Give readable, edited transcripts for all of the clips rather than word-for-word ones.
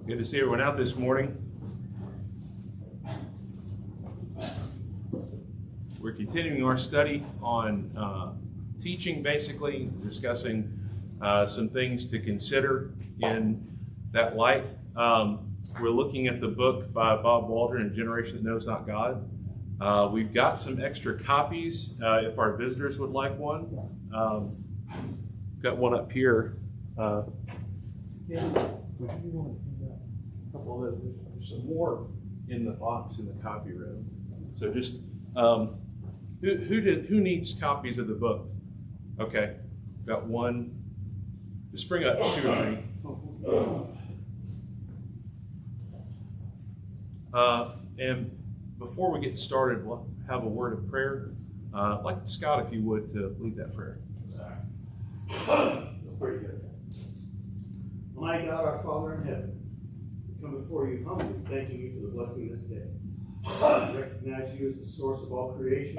Good to see everyone out this morning. We're continuing our study on teaching, basically discussing some things to consider in that light. We're looking at the book by Bob Waldron, A Generation That Knows Not God. We've got some extra copies if our visitors would like one. Got one up here. A couple of those. There's some more in the box in the copy room. So just who needs copies of the book? Okay, got one. Just bring up 2 or 3. And before we get started, we'll have a word of prayer. I'd like Scott, if you would, to lead that prayer. That's pretty good. My God, our Father in heaven, we come before you humbly, thanking you for the blessing of this day. We recognize you as the source of all creation,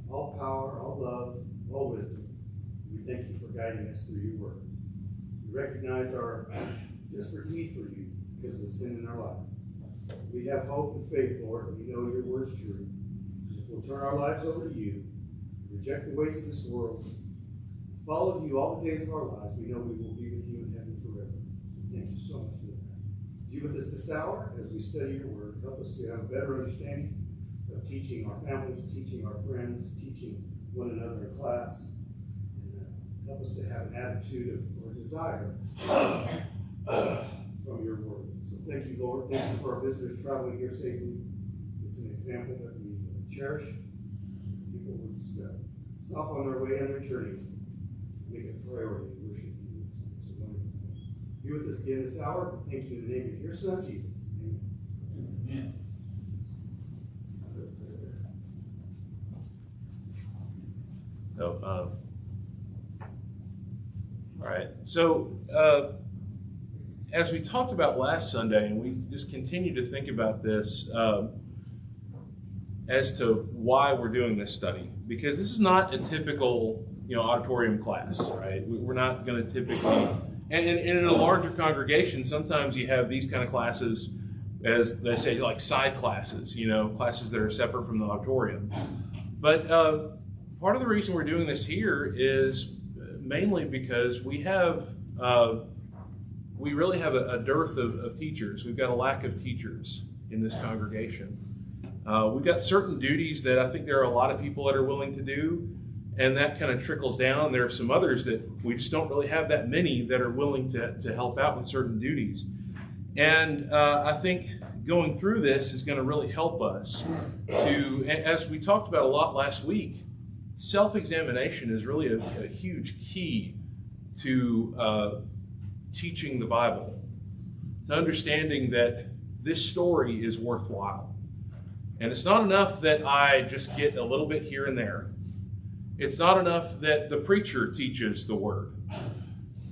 all power, all love, all wisdom. We thank you for guiding us through your word. We recognize our desperate need for you because of the sin in our life. We have hope and faith, Lord, and we know your word's true. If we'll turn our lives over to you, reject the ways of this world, follow you all the days of our lives, we know we will be with you in heaven forever. Thank you so much for that. Be with us this hour as we study your word. Help us to have a better understanding of teaching our families, teaching our friends, teaching one another in class. And help us to have an attitude or desire from your word. So thank you, Lord. Thank you for our visitors traveling here safely. It's an example that we cherish. People would stop on their way on their journey, make it a priority to worship you. It's a wonderful thing. Be with us again this hour. Thank you in the name of your Son, Jesus. Amen. All right. So, as we talked about last Sunday, and we just continue to think about this as to why we're doing this study, because this is not a typical, auditorium class, right? We're not going to typically, and in a larger congregation, sometimes you have these kind of classes, as they say, like side classes, classes that are separate from the auditorium. But part of the reason we're doing this here is mainly because we really have a dearth of teachers. We've got a lack of teachers in this congregation. We've got certain duties that I think there are a lot of people that are willing to do, and that kind of trickles down. There are some others that we just don't really have that many that are willing to help out with certain duties. And I think going through this is going to really help us to, as we talked about a lot last week, self-examination is really a huge key to teaching the Bible, to understanding that this story is worthwhile. And it's not enough that I just get a little bit here and there. It's not enough that the preacher teaches the word.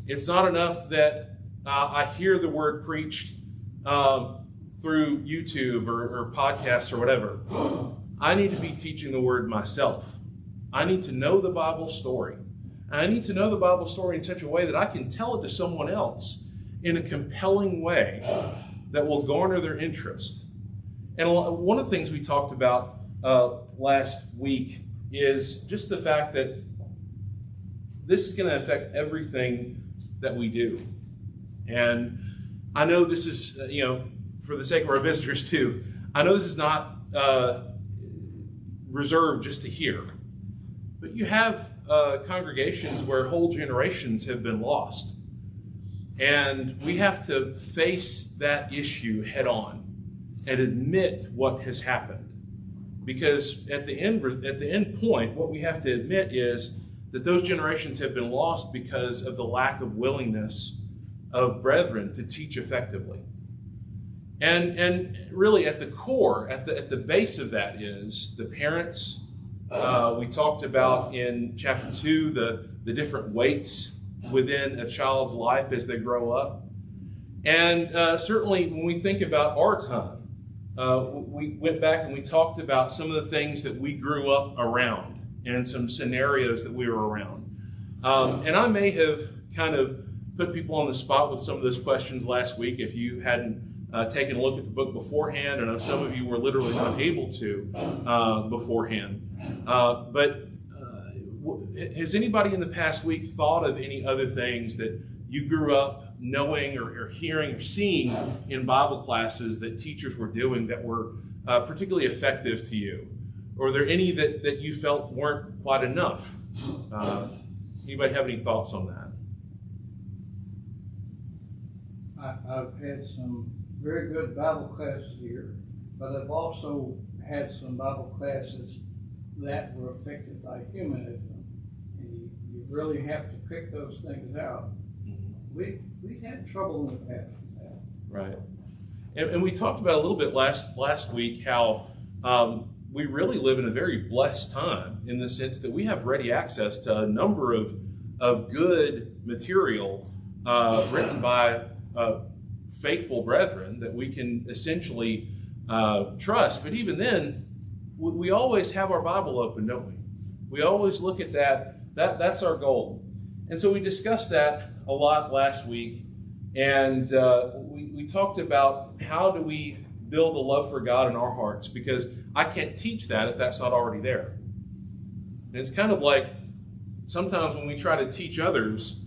It's not enough that I hear the word preached through YouTube or podcasts or whatever. I need to be teaching the word myself. I need to know the Bible story. And I need to know the Bible story in such a way that I can tell it to someone else in a compelling way that will garner their interest. And one of the things we talked about last week is just the fact that this is going to affect everything that we do. And I know this is, for the sake of our visitors too, I know this is not reserved just to hear. But you have congregations where whole generations have been lost. And we have to face that issue head on and admit what has happened. Because at the end point, what we have to admit is that those generations have been lost because of the lack of willingness of brethren to teach effectively. And really at the core, at the base of that is the parents. We talked about in chapter 2 the different weights within a child's life as they grow up. And certainly when we think about our time, we went back and we talked about some of the things that we grew up around and some scenarios that we were around. And I may have kind of put people on the spot with some of those questions last week if you hadn't taken a look at the book beforehand. I know some of you were literally not able to beforehand. Has anybody in the past week thought of any other things that you grew up knowing or hearing or seeing in Bible classes that teachers were doing that were particularly effective to you? Or are there any that you felt weren't quite enough? Anybody have any thoughts on that? I've had some very good Bible classes here, but I've also had some Bible classes that were affected by humanism. And you really have to pick those things out. We've had trouble in the past with that. Right. And we talked about a little bit last week how we really live in a very blessed time in the sense that we have ready access to a number of good material written by faithful brethren that we can essentially trust. But even then, we always have our Bible open, don't we? We always look at that. That's our goal. And so we discussed that a lot last week. And we talked about how do we build a love for God in our hearts, because I can't teach that if that's not already there. And it's kind of like sometimes when we try to teach others,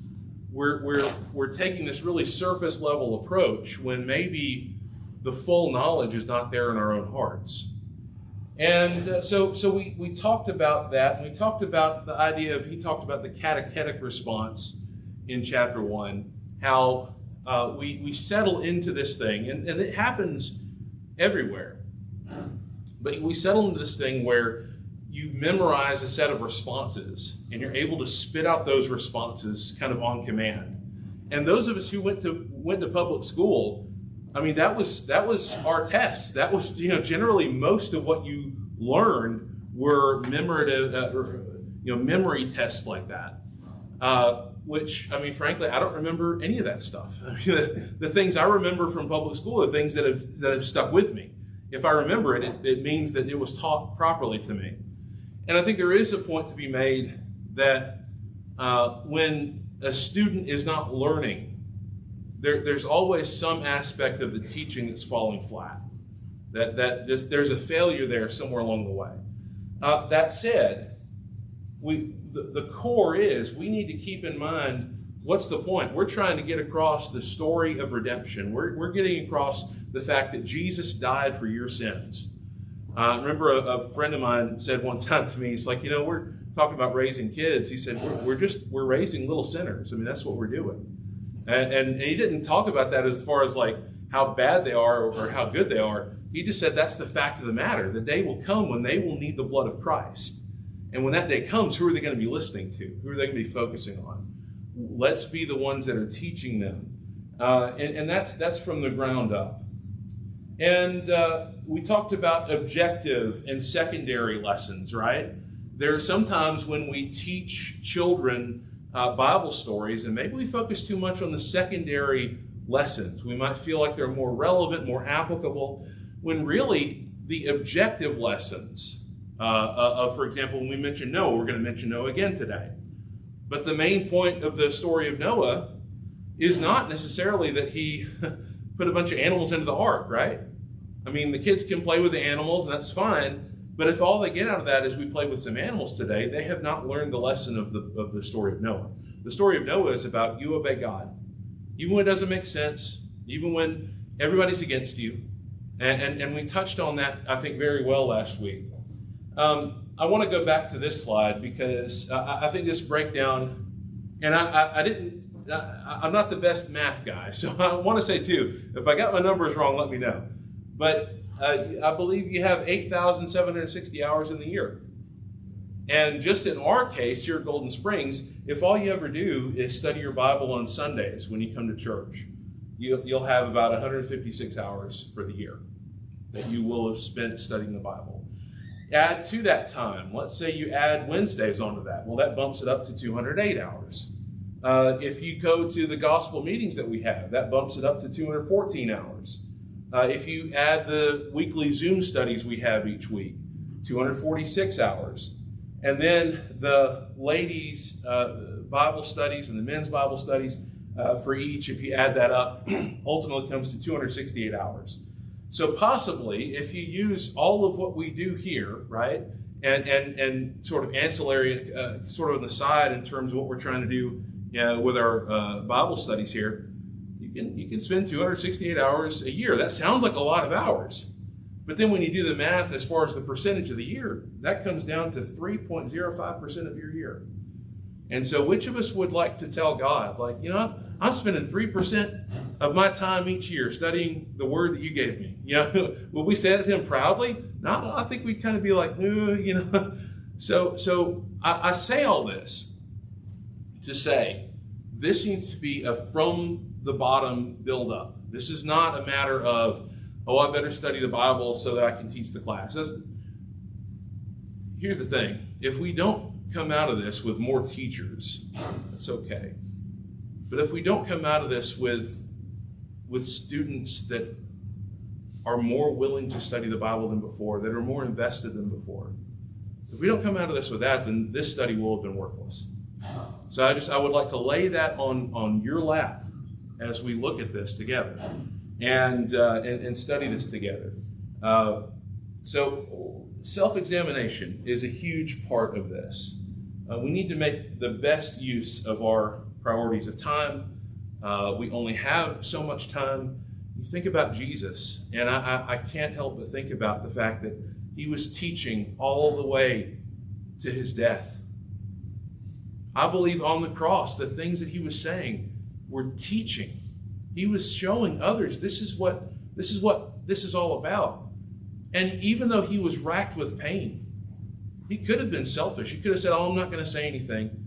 we're taking this really surface level approach when maybe the full knowledge is not there in our own hearts. And so we talked about that, and we talked about the idea of, he talked about the catechetic response in chapter 1, how we settle into this thing, and it happens everywhere. But we settle into this thing where you memorize a set of responses, and you're able to spit out those responses kind of on command. And those of us who went to public school, I mean, that was our test. That was, generally most of what you learned were memory tests like that. Which, I mean, frankly, I don't remember any of that stuff. I mean, the things I remember from public school are things that have stuck with me. If I remember it, it means that it was taught properly to me. And I think there is a point to be made that when a student is not learning, there's always some aspect of the teaching that's falling flat. There's a failure there somewhere along the way. That said, the core is we need to keep in mind, what's the point? We're trying to get across the story of redemption. We're getting across the fact that Jesus died for your sins. I remember a friend of mine said one time to me, he's like, we're talking about raising kids. He said, we're raising little sinners. I mean, that's what we're doing. And he didn't talk about that as far as like how bad they are or how good they are. He just said that's the fact of the matter. The day will come when they will need the blood of Christ. And when that day comes, who are they going to be listening to? Who are they going to be focusing on? Let's be the ones that are teaching them. And that's from the ground up. And we talked about objective and secondary lessons, right? There are sometimes when we teach children Bible stories, and maybe we focus too much on the secondary lessons. We might feel like they're more relevant, more applicable, when really the objective lessons for example, when we mention Noah, we're going to mention Noah again today. But the main point of the story of Noah is not necessarily that he put a bunch of animals into the ark, right? I mean, the kids can play with the animals, and that's fine. But if all they get out of that is we play with some animals today, they have not learned the lesson of the story of Noah. The story of Noah is about you obey God. Even when it doesn't make sense, even when everybody's against you. And we touched on that, I think, very well last week. I want to go back to this slide because I think this breakdown, and I'm not the best math guy, so I want to say too, if I got my numbers wrong, let me know. But I believe you have 8,760 hours in the year. And just in our case here at Golden Springs, if all you ever do is study your Bible on Sundays when you come to church, you'll have about 156 hours for the year that you will have spent studying the Bible. Add to that time, let's say you add Wednesdays onto that. Well, that bumps it up to 208 hours. If you go to the gospel meetings that we have, that bumps it up to 214 hours. If you add the weekly Zoom studies we have each week, 246 hours. And then the ladies' Bible studies and the men's Bible studies, for each. If you add that up, ultimately comes to 268 hours. So possibly, if you use all of what we do here, right, and sort of ancillary, sort of on the side in terms of what we're trying to do with our Bible studies here, you can spend 268 hours a year. That sounds like a lot of hours. But then when you do the math as far as the percentage of the year, that comes down to 3.05% of your year. And so which of us would like to tell God, like, you know, I'm spending 3% of my time each year studying the word that you gave me. You know, will we say that to him proudly? No, I think we'd kind of be like, you know. So I say all this to say this needs to be a from the bottom build up. This is not a matter of, oh, I better study the Bible so that I can teach the class. Here's the thing. If we don't come out of this with more teachers, that's okay. But if we don't come out of this with students that are more willing to study the Bible than before, that are more invested than before, if we don't come out of this with that, then this study will have been worthless. So I would like to lay that on your lap as we look at this together and study this together. So self-examination is a huge part of this. We need to make the best use of our priorities of time. We only have so much time. You think about Jesus, and I can't help but think about the fact that he was teaching all the way to his death. I believe on the cross, the things that he was saying were teaching. He was showing others, this is what this is all about. And even though he was racked with pain, he could have been selfish. He could have said, oh, I'm not going to say anything.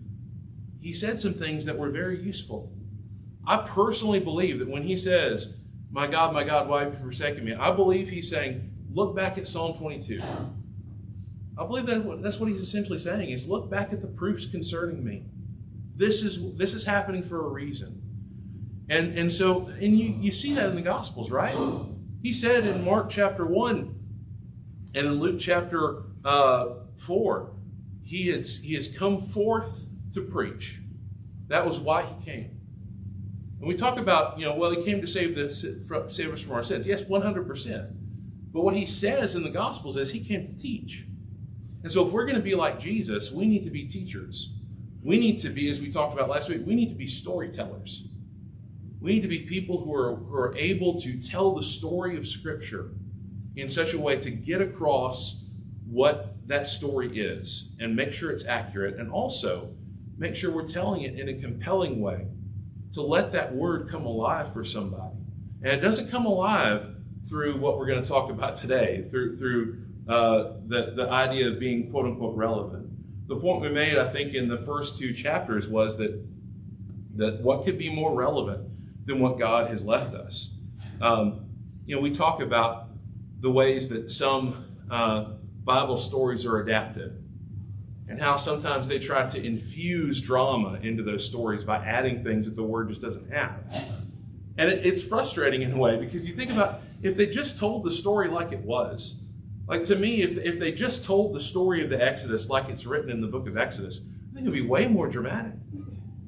He said some things that were very useful. I personally believe that when he says, my God, why have you forsaken me? I believe he's saying, look back at Psalm 22. I believe that's what he's essentially saying, is look back at the proofs concerning me. This is happening for a reason. And you see that in the Gospels, right? He said in Mark chapter 1 and in Luke chapter 4, he has come forth to preach. That was why he came. And we talk about, he came to save us from our sins. Yes, 100%. But what he says in the Gospels is he came to teach. And so if we're going to be like Jesus, we need to be teachers. We need to be, as we talked about last week, we need to be storytellers. We need to be people who are able to tell the story of Scripture in such a way to get across what that story is and make sure it's accurate, and also make sure we're telling it in a compelling way to let that word come alive for somebody. And it doesn't come alive through what we're going to talk about today, through the idea of being quote unquote relevant. The point we made, I think, in the first two chapters was that what could be more relevant than what God has left us? We talk about the ways that some Bible stories are adapted and how sometimes they try to infuse drama into those stories by adding things that the Word just doesn't have. And it's frustrating in a way, because you think about if they just told the story like it was. Like, to me, if they just told the story of the Exodus like it's written in the book of Exodus, I think it would be way more dramatic.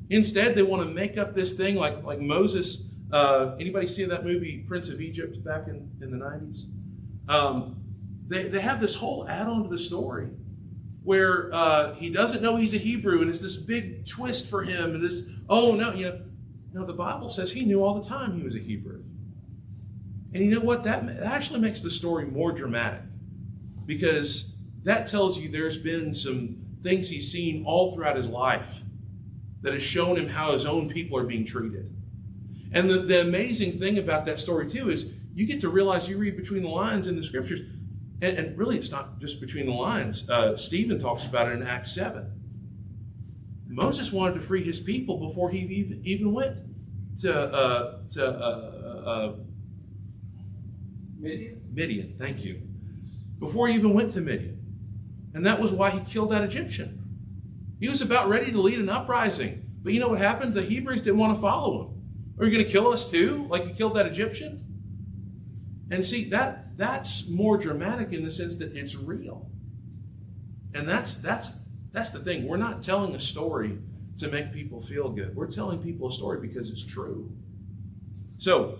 Instead, they want to make up this thing like Moses. Anybody see that movie, Prince of Egypt, back in the 90s? They have this whole add-on to the story where he doesn't know he's a Hebrew, and it's this big twist for him. And this, no, the Bible says he knew all the time he was a Hebrew. And you know what? That actually makes the story more dramatic, because that tells you there's been some things he's seen all throughout his life that has shown him how his own people are being treated. And the amazing thing about that story, too, is you get to realize, you read between the lines in the Scriptures, and really it's not just between the lines. Stephen talks about it in Acts 7. Moses wanted to free his people before he even went to Midian. Thank you. Before he even went to Midian. And that was why he killed that Egyptian. He was about ready to lead an uprising. But you know what happened? The Hebrews didn't want to follow him. Are you going to kill us too, like you killed that Egyptian? And see, that's more dramatic in the sense that it's real. And that's the thing. We're not telling a story to make people feel good. We're telling people a story because it's true. So,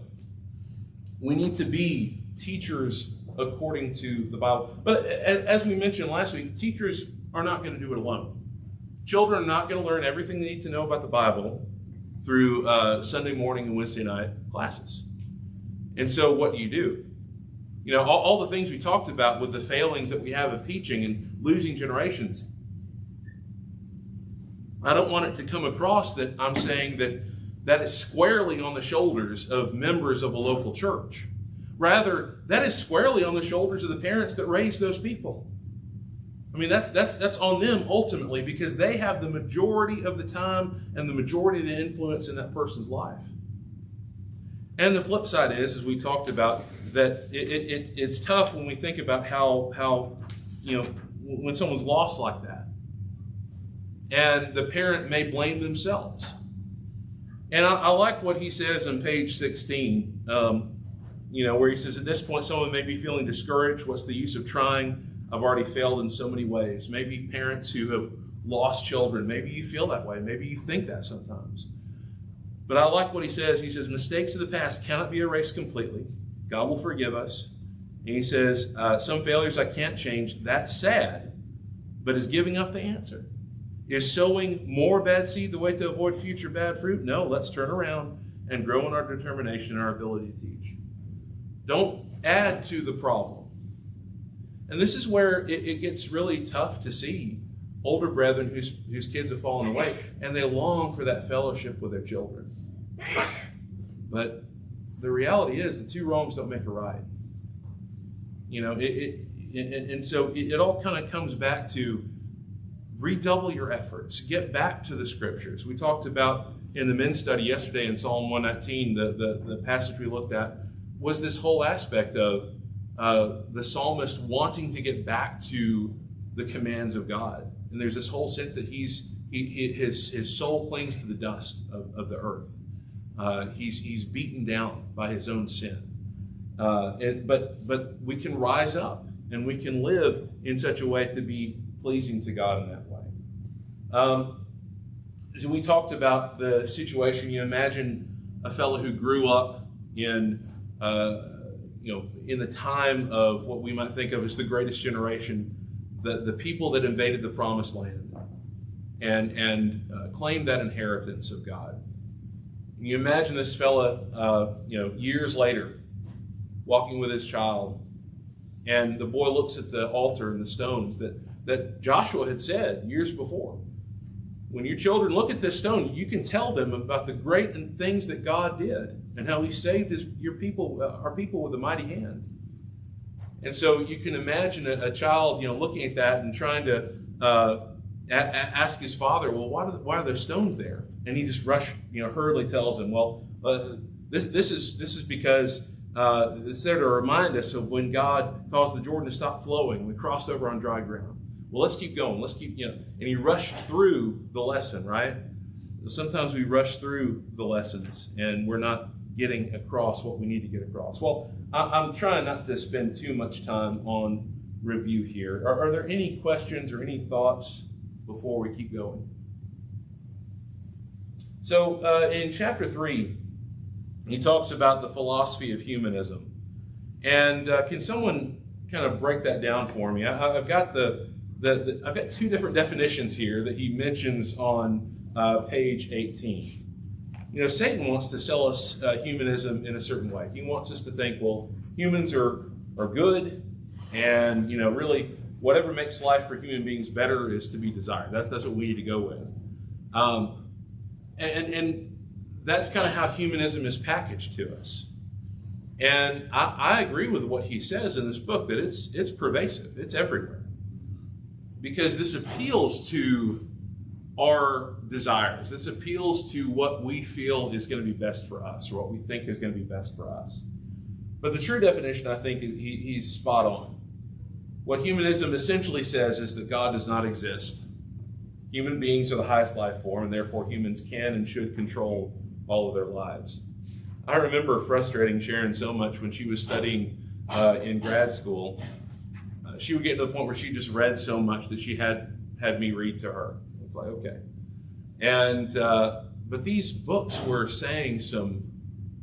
we need to be teachers according to the Bible. But as we mentioned last week, teachers are not going to do it alone. Children are not going to learn everything they need to know about the Bible through Sunday morning and Wednesday night classes. And so what do? All the things we talked about with the failings that we have of teaching and losing generations. I don't want it to come across that I'm saying that is squarely on the shoulders of members of a local church. Rather, that is squarely on the shoulders of the parents that raise those people. I mean, that's on them ultimately, because they have the majority of the time and the majority of the influence in that person's life. And the flip side is, as we talked about, that it's tough when we think about how when someone's lost like that, and the parent may blame themselves. And I like what he says on page 16, where he says, at this point, someone may be feeling discouraged. What's the use of trying? I've already failed in so many ways. Maybe parents who have lost children, maybe you feel that way. Maybe you think that sometimes. But I like what he says. He says, mistakes of the past cannot be erased completely. God will forgive us. And he says, some failures I can't change. That's sad, but is giving up the answer? Is sowing more bad seed the way to avoid future bad fruit? No, let's turn around and grow in our determination and our ability to teach. Don't add to the problem. And this is where it gets really tough to see older brethren whose kids have fallen away, and they long for that fellowship with their children. But the reality is the two wrongs don't make a right. And so it all kind of comes back to redouble your efforts. Get back to the scriptures. We talked about in the men's study yesterday in Psalm 119, the passage we looked at, was this whole aspect of the psalmist wanting to get back to the commands of God. And there's this whole sense that his soul clings to the dust of the earth. He's beaten down by his own sin. But we can rise up and we can live in such a way to be pleasing to God in that way. So we talked about the situation. You imagine a fellow who grew up in the time of what we might think of as the greatest generation, the people that invaded the promised land and claimed that inheritance of God. And you imagine this fella, years later, walking with his child, and the boy looks at the altar and the stones that Joshua had said years before. When your children look at this stone, you can tell them about the great things that God did and how he saved our people with a mighty hand. And so you can imagine a child, looking at that and trying to ask his father, well, why are those stones there? And he just hurriedly tells him, well, this is because it's there to remind us of when God caused the Jordan to stop flowing. We crossed over on dry ground. Well, let's keep going. Let's keep, and he rushed through the lesson, right? Sometimes we rush through the lessons and we're not getting across what we need to get across. Well, I'm trying not to spend too much time on review here. Are there any questions or any thoughts before we keep going? So in chapter 3, he talks about the philosophy of humanism. And can someone kind of break that down for me? I've got I've got two different definitions here that he mentions on page 18. Satan wants to sell us humanism in a certain way. He wants us to think, well, humans are good, and really whatever makes life for human beings better is to be desired. That's what we need to go with. And that's kind of how humanism is packaged to us. And I agree with what he says in this book, that it's pervasive. It's everywhere. Because this appeals to our desires. This appeals to what we feel is going to be best for us, or what we think is going to be best for us. But the true definition, I think, he's spot on. What humanism essentially says is that God does not exist. Human beings are the highest life form, and therefore humans can and should control all of their lives. I remember frustrating Sharon so much when she was studying in grad school. She would get to the point where she just read so much that she had me read to her. It's like, okay. And but these books were saying some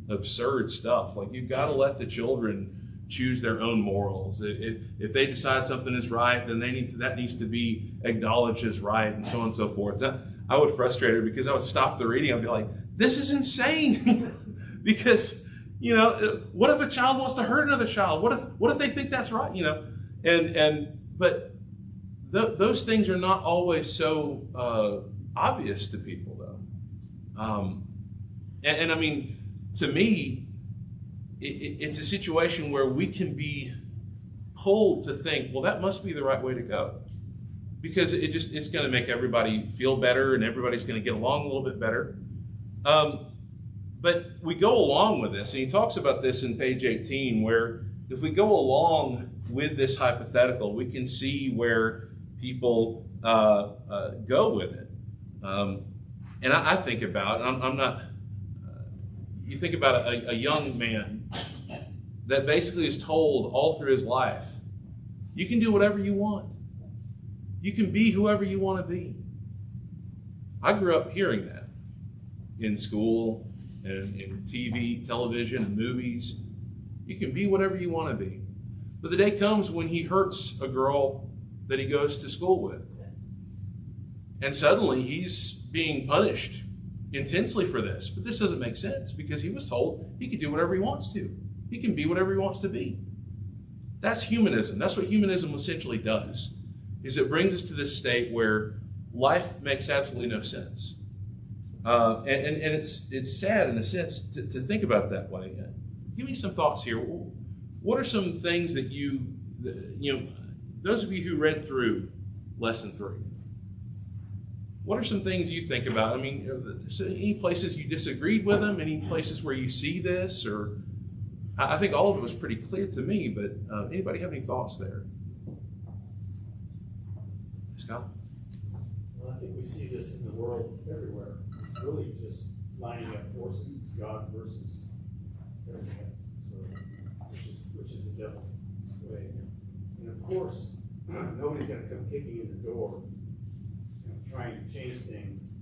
absurd stuff. Like, you've got to let the children choose their own morals. If they decide something is right, then that needs to be acknowledged as right, and so on and so forth. I would frustrate her because I would stop the reading. I'd be like, this is insane. Because, what if a child wants to hurt another child? What if they think that's right? But those things are not always so obvious to people, though. And I mean, to me, it's a situation where we can be pulled to think, well, that must be the right way to go, because it's going to make everybody feel better, and everybody's going to get along a little bit better. But we go along with this, and he talks about this in page 18, where if we go along with this hypothetical, we can see where people go with it. And I think about, I'm not, you think about a young man that basically is told all through his life, you can do whatever you want. You can be whoever you want to be. I grew up hearing that in school and in TV, television, and movies. You can be whatever you want to be. But the day comes when he hurts a girl that he goes to school with. And suddenly he's being punished intensely for this. But this doesn't make sense, because he was told he can do whatever he wants to. He can be whatever he wants to be. That's humanism. That's what humanism essentially does, is it brings us to this state where life makes absolutely no sense. And it's sad in a sense to think about it that way. Give me some thoughts here. What are some things that those of you who read through lesson 3, what are some things you think about? I mean, any places you disagreed with them? Any places where you see this? Or I think all of it was pretty clear to me, but anybody have any thoughts there? Scott? Well, I think we see this in the world everywhere. It's really just lining up forces. It's God versus everything else. So, which is the devil's way. And of course, nobody's going to come kicking in the door, trying to change things.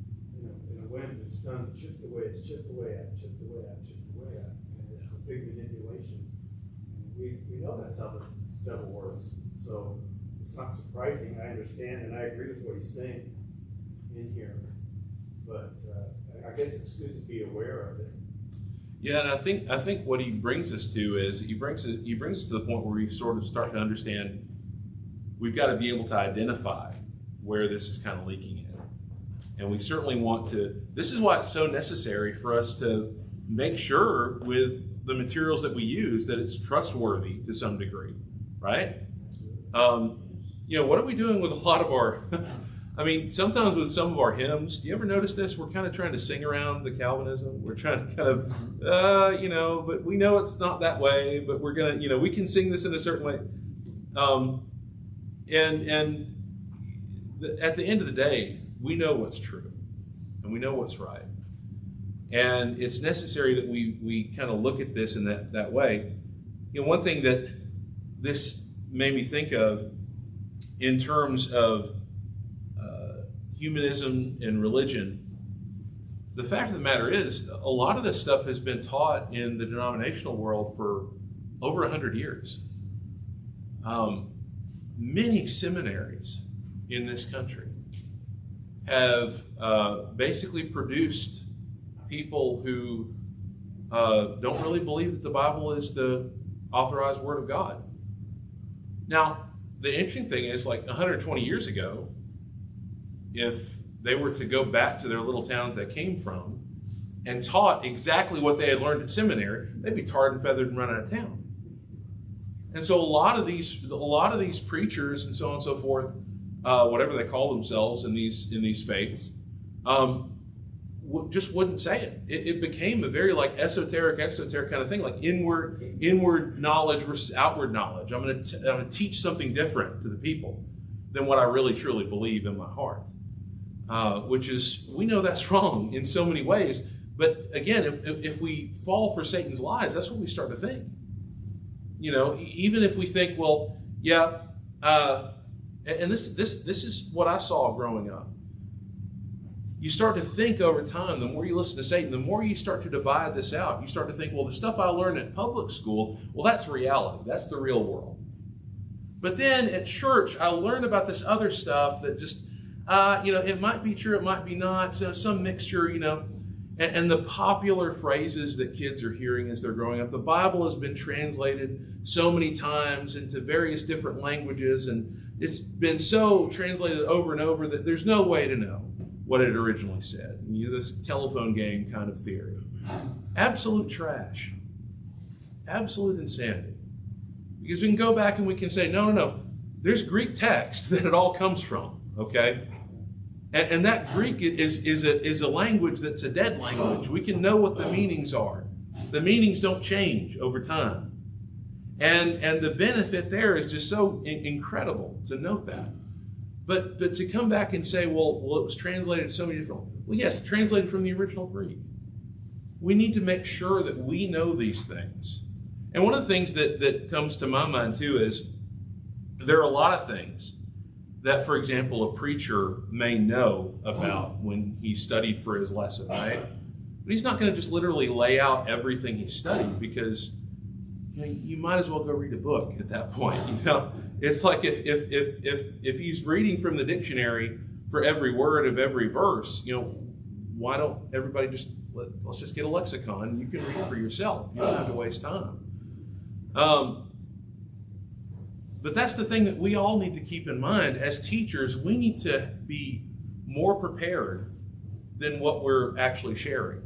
In a wind, it's done chipped away. It's chipped away at, chipped away at, chipped away at, and it's a big manipulation. And we know that's how the devil works. So it's not surprising. I understand, and I agree with what he's saying in here. But I guess it's good to be aware of it. Yeah, and I think what he brings us to is he brings us to the point where we sort of start to understand we've got to be able to identify where this is kind of leaking in. And we certainly want to, this is why it's so necessary for us to make sure with the materials that we use that it's trustworthy to some degree, right? What are we doing with a lot of our, I mean, sometimes with some of our hymns, do you ever notice this? We're kind of trying to sing around the Calvinism. We're trying to kind of, but we know it's not that way, but we're going to, we can sing this in a certain way. At the end of the day, we know what's true and we know what's right. And it's necessary that we kind of look at this in that way. One thing that this made me think of in terms of humanism and religion, the fact of the matter is a lot of this stuff has been taught in the denominational world for over 100 years. Many seminaries in this country have basically produced people who don't really believe that the Bible is the authorized Word of God. Now, the interesting thing is, like 120 years ago, if they were to go back to their little towns they came from and taught exactly what they had learned at seminary, they'd be tarred and feathered and run out of town. And so a lot of these preachers and so on and so forth, whatever they call themselves in these faiths, just wouldn't say it. It became a very like esoteric kind of thing, like inward knowledge versus outward knowledge. I'm going to teach something different to the people than what I really truly believe in my heart, which is, we know that's wrong in so many ways. But again, if we fall for Satan's lies, that's what we start to think. Even if we think, well, yeah, and this is what I saw growing up. you start to think over time, the more you listen to Satan, the more you start to divide this out. You start to think, well, the stuff I learned at public school, well, that's reality. That's the real world. But then at church, I learned about this other stuff that just, it might be true, it might be not. So some mixture, and the popular phrases that kids are hearing as they're growing up. The Bible has been translated so many times into various different languages, and it's been so translated over and over that there's no way to know what it originally said. This telephone game kind of theory. Absolute trash. Absolute insanity. Because we can go back and we can say, no. There's Greek text that it all comes from, okay? And that Greek is a language that's a dead language. We can know what the meanings are. The meanings don't change over time. And the benefit there is just so incredible to note that. But to come back and say, well, it was translated so many different. Well, yes, translated from the original Greek. We need to make sure that we know these things. And one of the things that comes to my mind too is there are a lot of things that, for example, a preacher may know about when he studied for his lesson, right? But he's not going to just literally lay out everything he studied, because you might as well go read a book at that point. It's like if he's reading from the dictionary for every word of every verse, why don't everybody let's just get a lexicon. You can read for yourself. You don't have to waste time. But that's the thing that we all need to keep in mind. As teachers, we need to be more prepared than what we're actually sharing.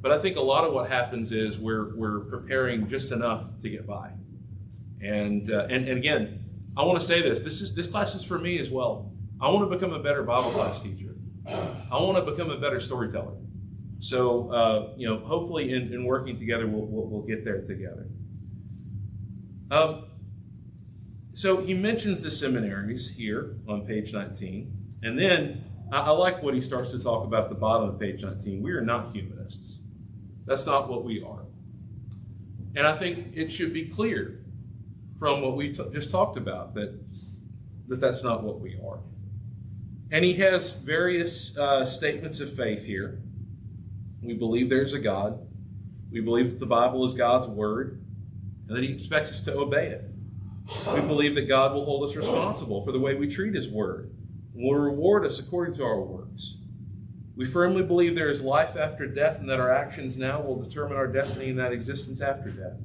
But I think a lot of what happens is we're preparing just enough to get by. And again, I want to say this class is for me as well. I want to become a better Bible class teacher. I want to become a better storyteller. So hopefully in working together, we'll get there together. So he mentions the seminaries here on page 19. And then I like what he starts to talk about at the bottom of page 19. We are not humanists. That's not what we are. And I think it should be clear from what we just talked about that that's not what we are. And he has various statements of faith here. We believe there's a God. We believe that the Bible is God's word, and that he expects us to obey it. We believe that God will hold us responsible for the way we treat his word, and will reward us according to our works. We firmly believe there is life after death, and that our actions now will determine our destiny in that existence after death.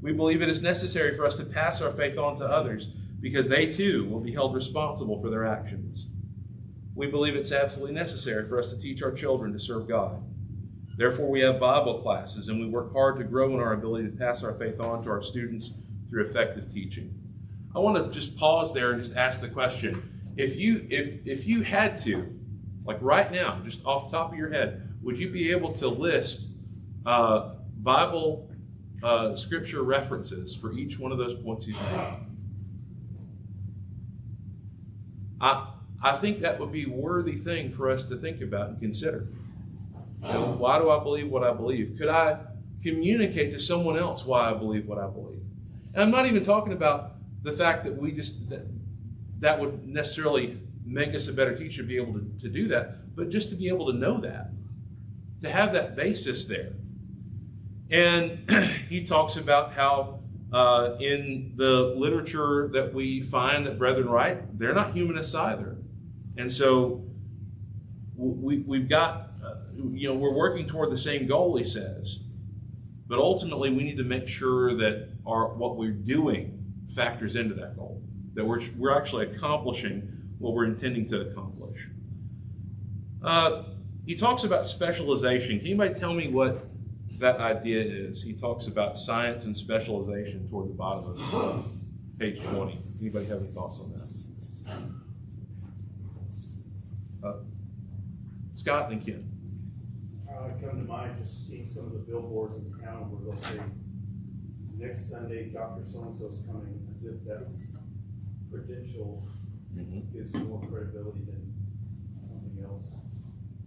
We believe it is necessary for us to pass our faith on to others, because they too will be held responsible for their actions. We believe it's absolutely necessary for us to teach our children to serve God. Therefore, we have Bible classes, and we work hard to grow in our ability to pass our faith on to our students through effective teaching. I want to just pause there and just ask the question: if you had to, like right now, just off the top of your head, would you be able to list Bible scripture references for each one of those points he's made? I think that would be a worthy thing for us to think about and consider. Why do I believe what I believe? Could I communicate to someone else why I believe what I believe? And I'm not even talking about the fact that that would necessarily make us a better teacher to be able to do that, but just to be able to know that, to have that basis there. And he talks about how in the literature that we find that brethren write, they're not humanists either. And so we've got, we're working toward the same goal, he says. But ultimately, we need to make sure that what we're doing factors into that goal, that we're actually accomplishing what we're intending to accomplish. He talks about specialization. Can anybody tell me what that idea is? He talks about science and specialization toward the bottom of page 20. Anybody have any thoughts on that? Scott and Ken. Come to mind just seeing some of the billboards in town where they'll say, next Sunday, Dr. So-and-so's coming, as if that's credential, gives you more credibility than something else.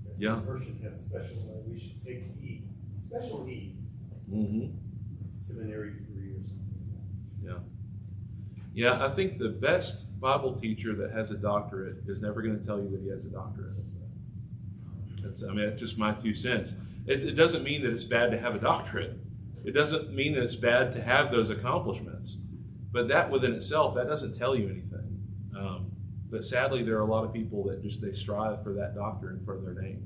That this person has special, we should take heed, special heed, seminary degree or something. Yeah, I think the best Bible teacher that has a doctorate is never going to tell you that he has a doctorate. That's just my 2 cents. It doesn't mean that it's bad to have a doctorate. It doesn't mean that it's bad to have those accomplishments. But that within itself, that doesn't tell you anything. But sadly, there are a lot of people that they strive for that doctor in front of their name.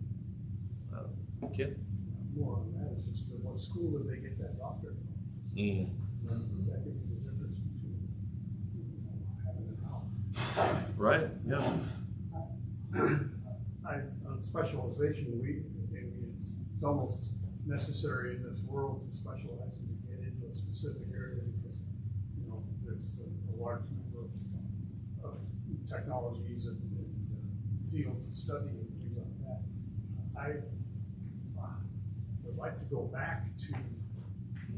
Kid? More on that is just what school did they get that doctorate from? Mm. That could be the difference between having and out. Right, yeah. On specialization, it's almost necessary in this world to specialize and to get into a specific area because, there's a large number of technologies and fields of study and things like that. I would like to go back to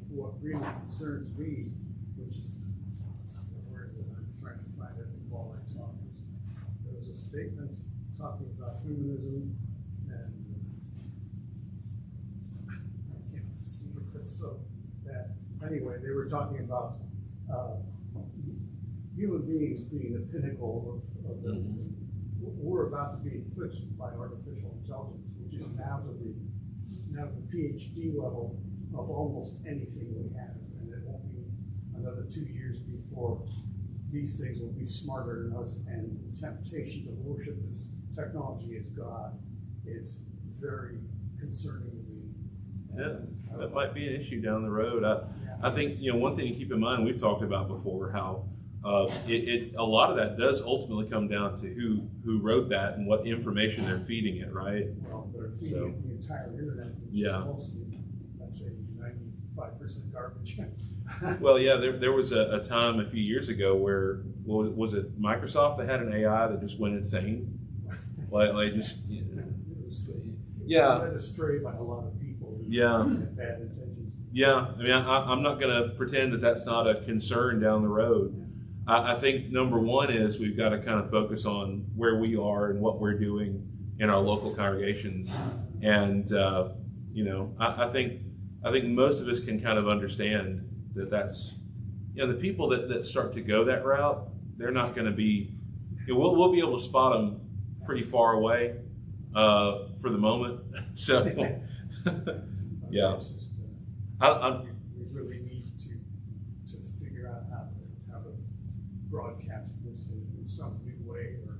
what really concerns me, which is the word that I'm trying to find it while I talk. There was a statement talking about humanism and I can't see if it's so bad. Anyway, they were talking about human beings being the pinnacle of everything. We're about to be eclipsed by artificial intelligence, which is now the PhD level of almost anything we have, and it won't be another 2 years before these things will be smarter than us, and the temptation to worship this technology as God is very concerning to me. Yeah, that might be an issue down the road. I think one thing to keep in mind, we've talked about before, how a lot of that does ultimately come down to who wrote that and what information they're feeding it, right? Well, they're feeding it the entire internet. Yeah. Mostly, I'd say 95% garbage. Well, yeah, there was a time a few years ago where, was it Microsoft that had an AI that just went insane? Like just, yeah. Led astray by a lot of people. Yeah. Had bad intentions. Yeah, I'm not going to pretend that that's not a concern down the road. I think number one is we've got to kind of focus on where we are and what we're doing in our local congregations, and I think most of us can kind of understand that's the people that start to go that route. They're not going to be. We'll be able to spot them pretty far away for the moment. So yeah, It's just, we really need to figure out how to broadcast this in some new way or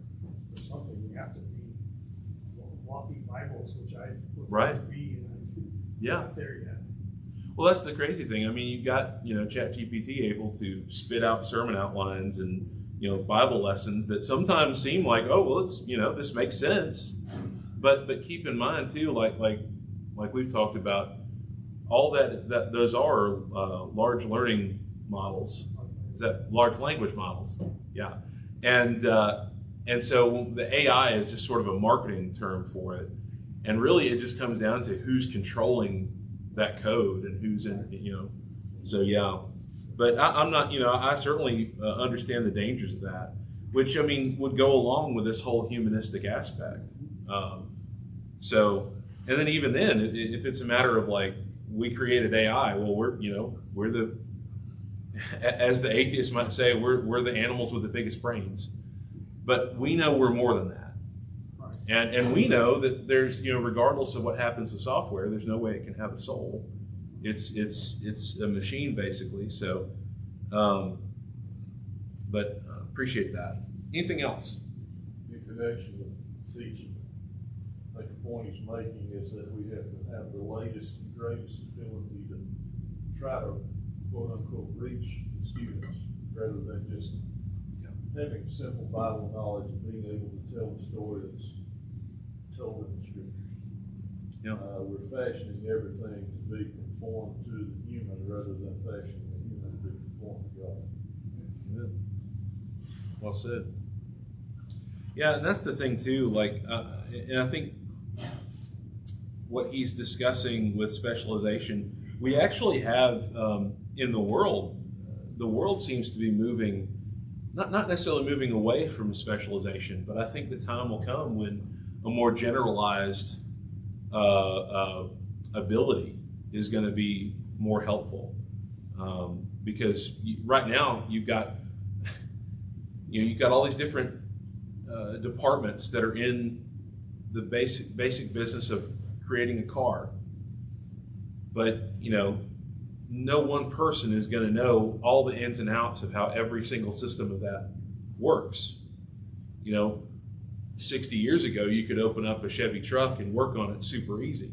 something. We have to be walking Bibles, which I would Right. like to be, and I'm Yeah. not there yet. Well, that's the crazy thing. You've got ChatGPT able to spit out sermon outlines and Bible lessons that sometimes seem like, oh well, it's this makes sense, but keep in mind too, like we've talked about, all that those are large learning models. Is that large language models? Yeah, and so the AI is just sort of a marketing term for it, and really it just comes down to who's controlling that code and who's in. So yeah, but I'm not. I certainly understand the dangers of that, which would go along with this whole humanistic aspect. So, and then even then, if it's a matter of like we created AI, well, we're the, as the atheist might say, we're the animals with the biggest brains, but we know we're more than that, Right. and we know that there's regardless of what happens to software, there's no way it can have a soul. It's a machine basically. So, but appreciate that. Anything else? In connection with teaching, I think the point he's making is that we have to have the latest and greatest ability to try to quote unquote reach the students rather than just having simple Bible knowledge and being able to tell the story that's told in the scriptures. Yeah. We're fashioning everything to be conformed to the human rather than fashioning the human to be conformed to God. Good. Well said. Yeah, and that's the thing too. And I think what he's discussing with specialization, we actually have in the world. The world seems to be moving, not necessarily moving away from specialization, but I think the time will come when a more generalized ability is going to be more helpful. Because right now you've got all these different departments that are in the basic business of creating a car. But, no one person is going to know all the ins and outs of how every single system of that works. 60 years ago, you could open up a Chevy truck and work on it super easy.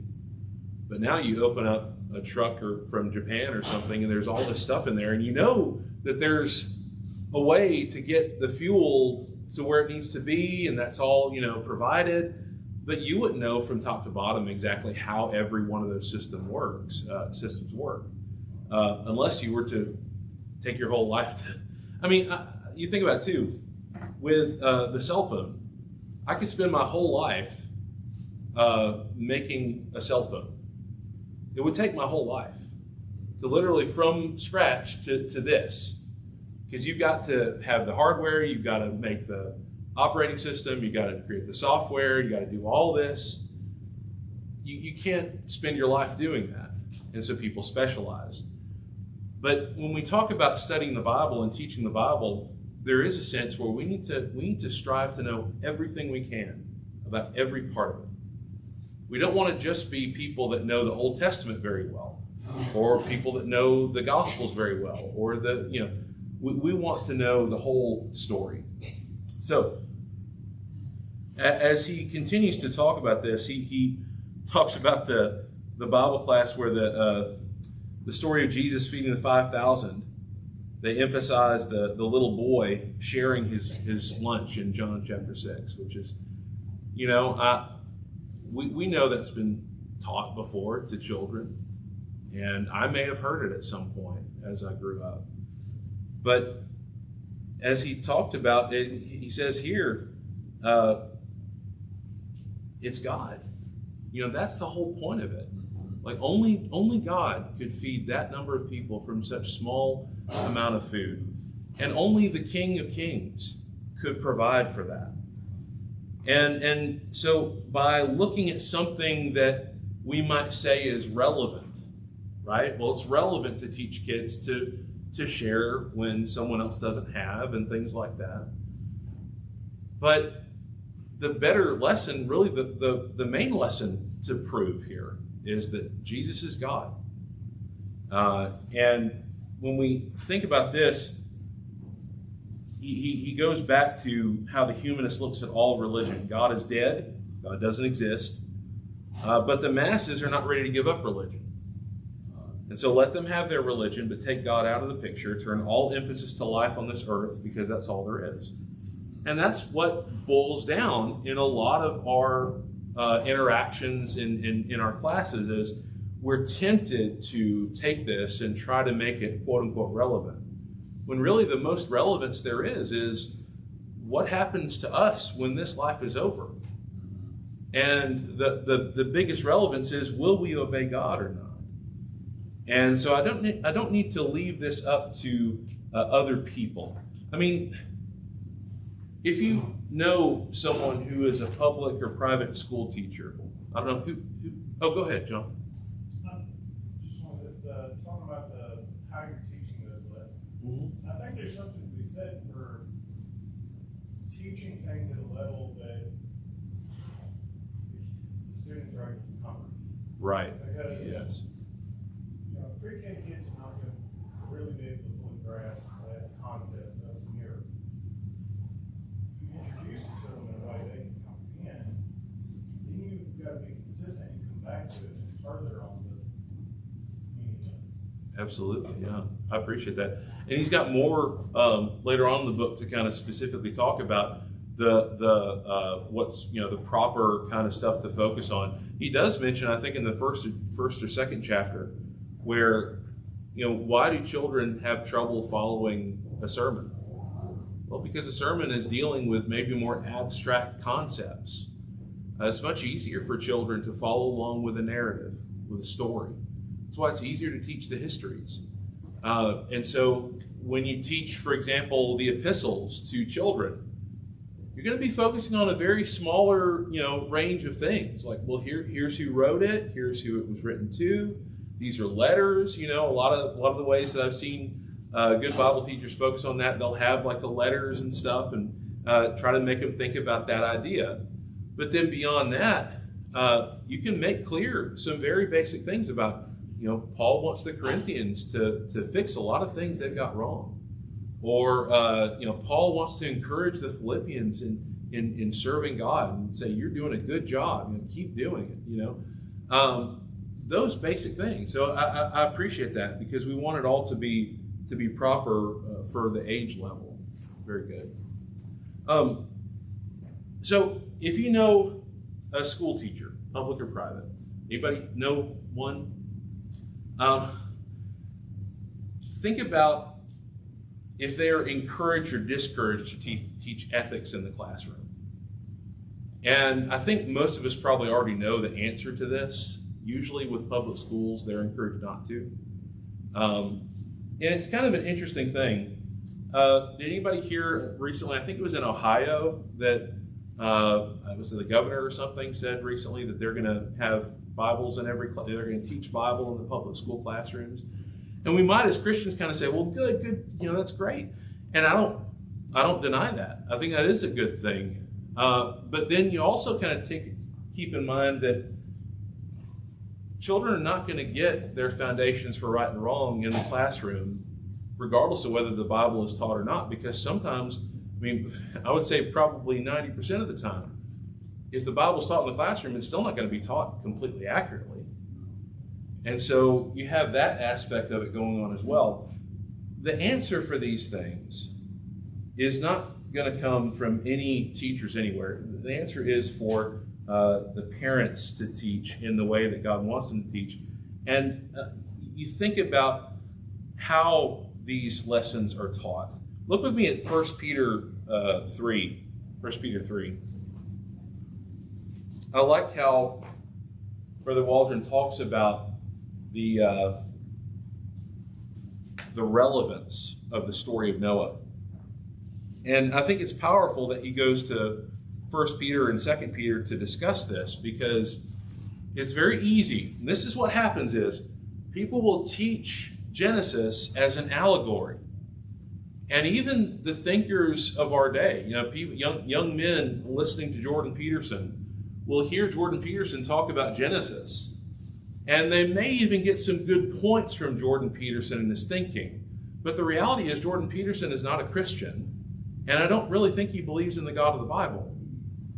But now you open up a truck from Japan or something, and there's all this stuff in there, and you know that there's a way to get the fuel to where it needs to be, and that's all, provided. But you wouldn't know from top to bottom exactly how every one of those systems work, unless you were to take your whole life to. You think about it too, with the cell phone. I could spend my whole life making a cell phone. It would take my whole life to literally from scratch to this, because you've got to have the hardware, you've got to make the operating system, you got to create the software, you got to do all this. You can't spend your life doing that, and so people specialize. But when we talk about studying the Bible and teaching the Bible, there is a sense where we need to strive to know everything we can about every part of it. We don't want to just be people that know the Old Testament very well, or people that know the Gospels very well, or we want to know the whole story. So, as he continues to talk about this, he talks about the Bible class where the story of Jesus feeding the 5,000. They emphasize the little boy sharing his lunch in John chapter 6, which is, we know that's been taught before to children, and I may have heard it at some point as I grew up. But as he talked about it, he says here, it's God. That's the whole point of it. Like only God could feed that number of people from such small amount of food. And only the King of Kings could provide for that. And so by looking at something that we might say is relevant, right? Well, it's relevant to teach kids to share when someone else doesn't have and things like that. But the better lesson, really the main lesson to prove here is that Jesus is God. And when we think about this, he goes back to how the humanist looks at all religion. God is dead. God doesn't exist. But the masses are not ready to give up religion. And so let them have their religion, but take God out of the picture, turn all emphasis to life on this earth, because that's all there is. And that's what boils down in a lot of our interactions in our classes, is we're tempted to take this and try to make it quote-unquote relevant, when really the most relevance there is what happens to us when this life is over. And the biggest relevance is, will we obey God or not? And so I don't need to leave this up to other people. If you know someone who is a public or private school teacher, I don't know who go ahead, John. Just wanted to talk about how you're teaching those lessons. Mm-hmm. I think there's something to be said for teaching things at a level that the students are able to comprehend. Right. Because Yes. Pre-K kids are not going to really be able to fully grasp that concept of mirror. You introduce it to them in a way they can comprehend, then you've got to be consistent and come back to it and further on the meaning of it. Absolutely, yeah. I appreciate that. And he's got more later on in the book to kind of specifically talk about the what's the proper kind of stuff to focus on. He does mention, I think in the first or second chapter, where why do children have trouble following a sermon? Well, because a sermon is dealing with maybe more abstract concepts. It's much easier for children to follow along with a narrative, with a story. That's why it's easier to teach the histories. And so when you teach, for example, the epistles to children, you're going to be focusing on a very smaller, range of things. Like, well, here's who wrote it. Here's who it was written to. These are letters. A lot of the ways that I've seen good Bible teachers focus on that, they'll have like the letters and stuff and try to make them think about that idea. But then beyond that, you can make clear some very basic things about, Paul wants the Corinthians to fix a lot of things they've got wrong. Or, Paul wants to encourage the Philippians in serving God and say, you're doing a good job, keep doing it, those basic things. So I appreciate that, because we want it all to be proper for the age level. Very good. So if you know a school teacher, public or private, anybody know one? Think about if they are encouraged or discouraged to teach ethics in the classroom. And I think most of us probably already know the answer to this. Usually with public schools, they're encouraged not to. And it's kind of an interesting thing. Did anybody hear recently, I think it was in Ohio, that it was the governor or something said recently that they're going to have Bibles in every class, they're going to teach Bible in the public school classrooms. And we might as Christians kind of say, well, good, that's great. And I don't deny that. I think that is a good thing. But then you also kind of keep in mind that children are not going to get their foundations for right and wrong in the classroom, regardless of whether the Bible is taught or not, because sometimes, I would say probably 90% of the time, if the Bible is taught in the classroom, it's still not going to be taught completely accurately. And so you have that aspect of it going on as well. The answer for these things is not going to come from any teachers anywhere. The answer is for the parents to teach in the way that God wants them to teach. And you think about how these lessons are taught. Look with me at 1 Peter 3. 1 Peter 3. I like how Brother Waldron talks about the relevance of the story of Noah. And I think it's powerful that he goes to 1 Peter and 2 Peter to discuss this, because it's very easy. And this is what happens is people will teach Genesis as an allegory. And even the thinkers of our day, people, young men listening to Jordan Peterson will hear Jordan Peterson talk about Genesis. And they may even get some good points from Jordan Peterson in his thinking. But the reality is Jordan Peterson is not a Christian. And I don't really think he believes in the God of the Bible.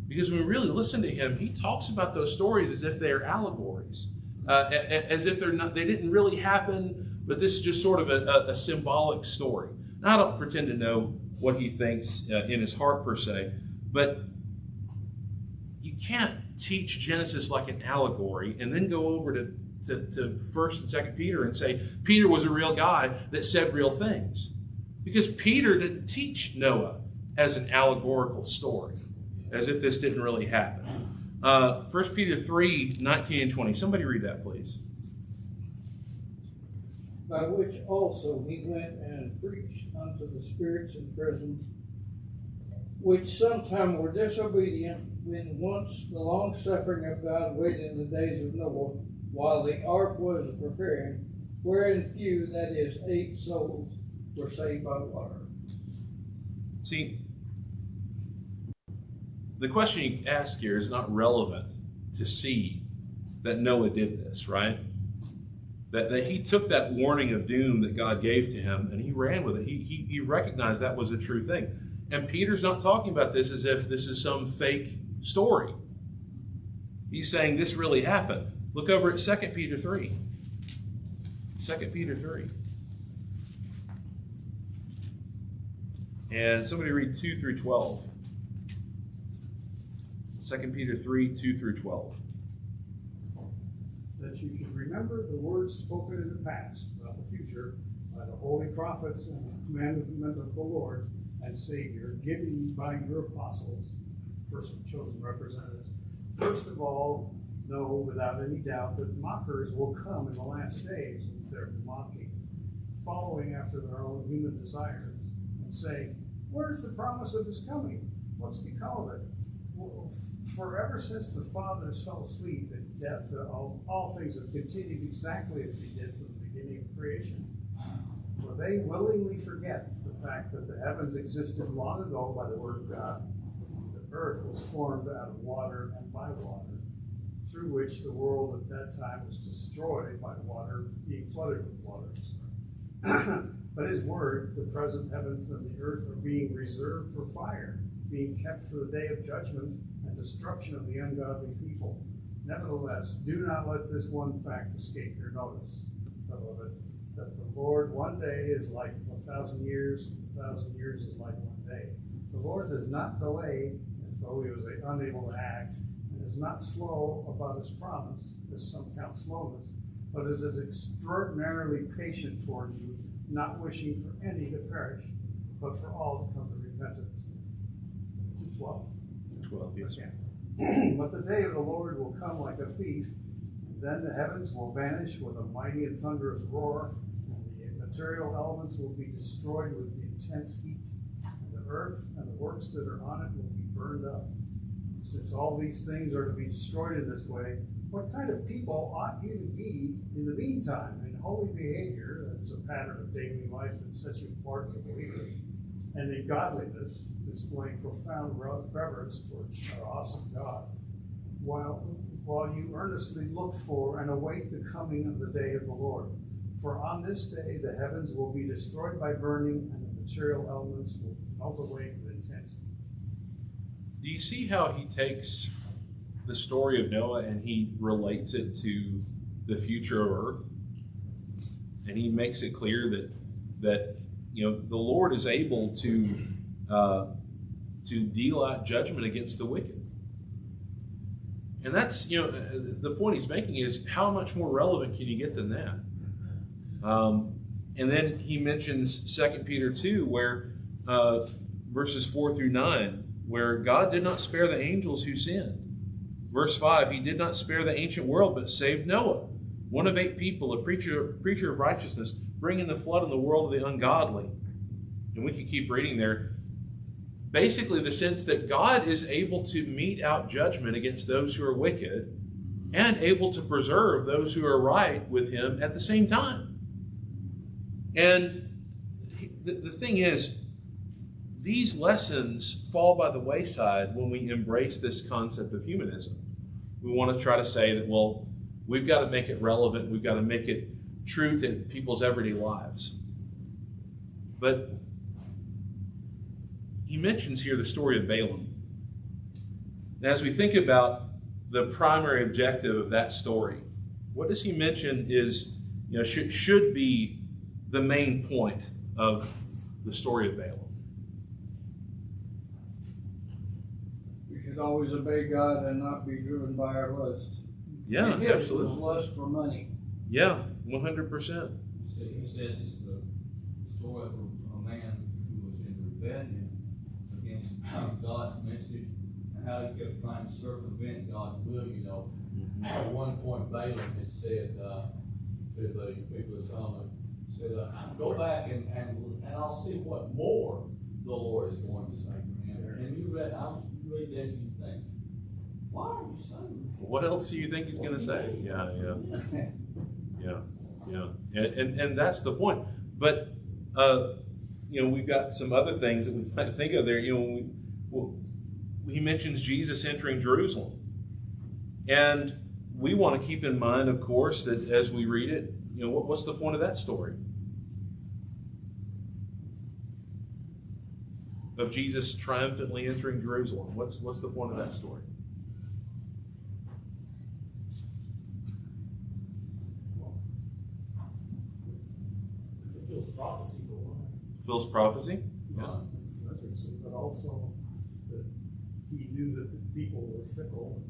Because when we really listen to him, he talks about those stories as if they are allegories. As if they didn't really happen, but this is just sort of a symbolic story. Now, I don't pretend to know what he thinks in his heart per se, but you can't teach Genesis like an allegory and then go over to 1st and 2nd Peter and say Peter was a real guy that said real things. Because Peter didn't teach Noah as an allegorical story, as if this didn't really happen. 1 Peter 3, 19 and 20. Somebody read that, please. By which also he went and preached unto the spirits in prison, which sometime were disobedient, when once the long suffering of God waited in the days of Noah, while the ark was preparing, wherein few, that is, 8 souls, were saved by water. See, the question you ask here is not relevant to see that Noah did this, right? That he took that warning of doom that God gave to him and he ran with it. He recognized that was a true thing. And Peter's not talking about this as if this is some fake story. He's saying this really happened. Look over at 2 Peter 3. 2 Peter 3. And somebody read 2 through 12. 2 Peter 3, 2 through 12. That you should remember the words spoken in the past about the future by the holy prophets and the commandment of the Lord and Savior, given by your apostles, personal chosen representatives. First of all, know without any doubt that mockers will come in the last days with their mocking, following after their own human desires, and saying, where's the promise of his coming? What's become of it? Well, for ever since the fathers fell asleep in death, all things have continued exactly as they did from the beginning of creation. For they willingly forget the fact that the heavens existed long ago by the word of God, that earth was formed out of water and by water, through which the world at that time was destroyed by water, being flooded with waters. But his word, the present heavens and the earth, are being reserved for fire, being kept for the day of judgment and destruction of the ungodly people. Nevertheless, do not let this one fact escape your notice, beloved, that the Lord one day is like 1,000 years, 1,000 years is like one day. The Lord does not delay as though he was unable to act, and is not slow about his promise, as some count slowness, but is extraordinarily patient toward you, not wishing for any to perish, but for all to come to repentance. 2:12. 12, yes. Okay. But the day of the Lord will come like a thief, and then the heavens will vanish with a mighty and thunderous roar, and the material elements will be destroyed with the intense heat, and the earth and the works that are on it will be burned up. Since all these things are to be destroyed in this way, what kind of people ought you to be in the meantime, in holy behavior, as a pattern of daily life that sets you apart as a believer, and in godliness, displaying profound reverence towards our awesome God, while you earnestly look for and await the coming of the day of the Lord. For on this day the heavens will be destroyed by burning, and the material elements will melt away with intensity. Do you see how he takes the story of Noah and he relates it to the future of earth? And he makes it clear that the Lord is able to deal out judgment against the wicked. And that's, the point he's making is how much more relevant can you get than that? And then he mentions 2 Peter 2, where verses 4 through 9, where God did not spare the angels who sinned. Verse 5, he did not spare the ancient world, but saved Noah, one of 8 people, a preacher of righteousness, bringing the flood on the world of the ungodly. And we could keep reading there. Basically, the sense that God is able to mete out judgment against those who are wicked and able to preserve those who are right with him at the same time. And the thing is, these lessons fall by the wayside when we embrace this concept of humanism. We want to try to say that, well, we've got to make it relevant, we've got to make it true to people's everyday lives. But he mentions here the story of Balaam. And as we think about the primary objective of that story, what does he mention is, should be the main point of the story of Balaam? We should always obey God and not be driven by our lust. Yeah, And his absolutely. was lust for money. Yeah, 100%. He says it's the story of a man who was in rebellion against God's message and how he kept trying to circumvent God's will, At one point, Balaam had said to the people that come, said, go back and I'll see what more the Lord is going to say to him. And I'll read that and you think, why are you saying that? What else do you think he's going to say? Yeah. And that's the point. But, we've got some other things that we might think of there. He mentions Jesus entering Jerusalem. And we want to keep in mind, of course, that as we read it, what's the point of that story? Of Jesus triumphantly entering Jerusalem. What's the point of that story? Fulfills prophecy for one. Fulfills prophecy? Yeah. But also that he knew that the people were fickle and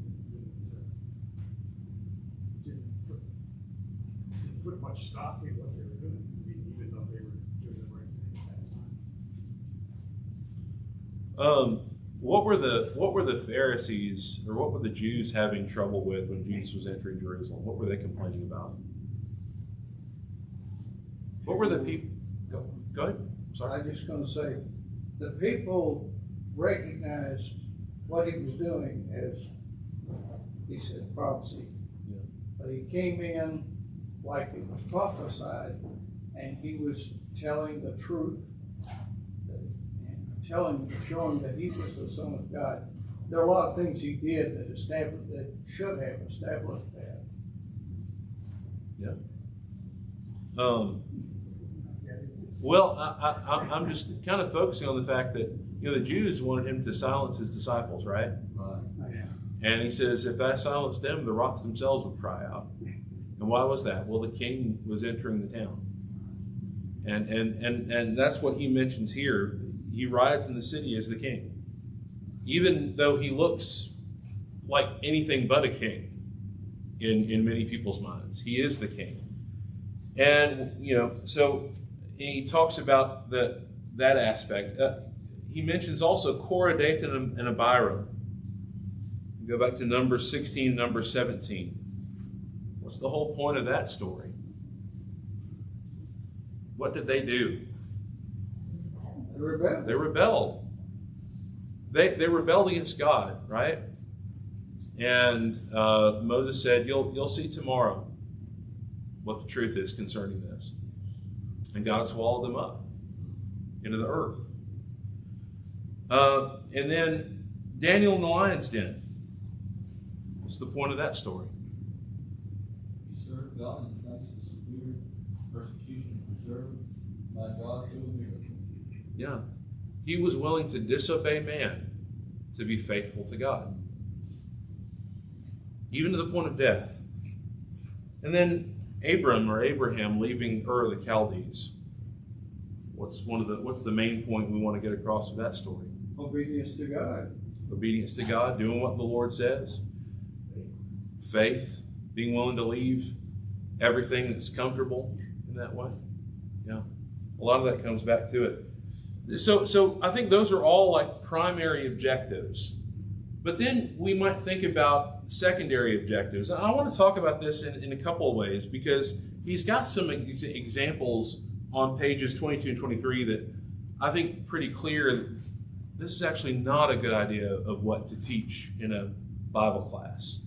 didn't put much stock in what they were doing, even though they were doing the right thing at that time. What were the Pharisees, or what were the Jews having trouble with when Jesus was entering Jerusalem? What were they complaining about? What were the people? Go ahead. Sorry. I'm just going to say, the people recognized what he was doing as, he said, prophecy. Yeah. But he came in like it was prophesied, and he was telling the truth, and showing that he was the Son of God. there are a lot of things he did that should have established that. Well, I'm just kind of focusing on the fact that, the Jews wanted him to silence his disciples, right? Right. And he says, if I silence them, the rocks themselves would cry out. And why was that? Well, the king was entering the town. And that's what he mentions here. He rides in the city as the king. Even though he looks like anything but a king in many people's minds. He is the king. And, so he talks about that aspect. He mentions also Korah, Dathan, and Abiram. Go back to Numbers 16, Numbers 17. What's the whole point of that story? What did they do? They rebelled. They rebelled. They rebelled against God, right? And Moses said, "You'll see tomorrow what the truth is concerning this." And God swallowed them up into the earth. And then Daniel in the lion's den. What's the point of that story? He served God in the face of severe persecution preserved by God through a miracle. Yeah. He was willing to disobey man to be faithful to God. Even to the point of death. And then Abraham leaving Ur of the Chaldees. What's the main point we want to get across with that story? Obedience to God. Obedience to God, doing what the Lord says. Faith, being willing to leave everything that's comfortable in that way. Yeah. A lot of that comes back to it. So I think those are all like primary objectives. But then we might think about secondary objectives. I want to talk about this in a couple of ways, because he's got some examples on pages 22 and 23 that I think pretty clear this is actually not a good idea of what to teach in a Bible class.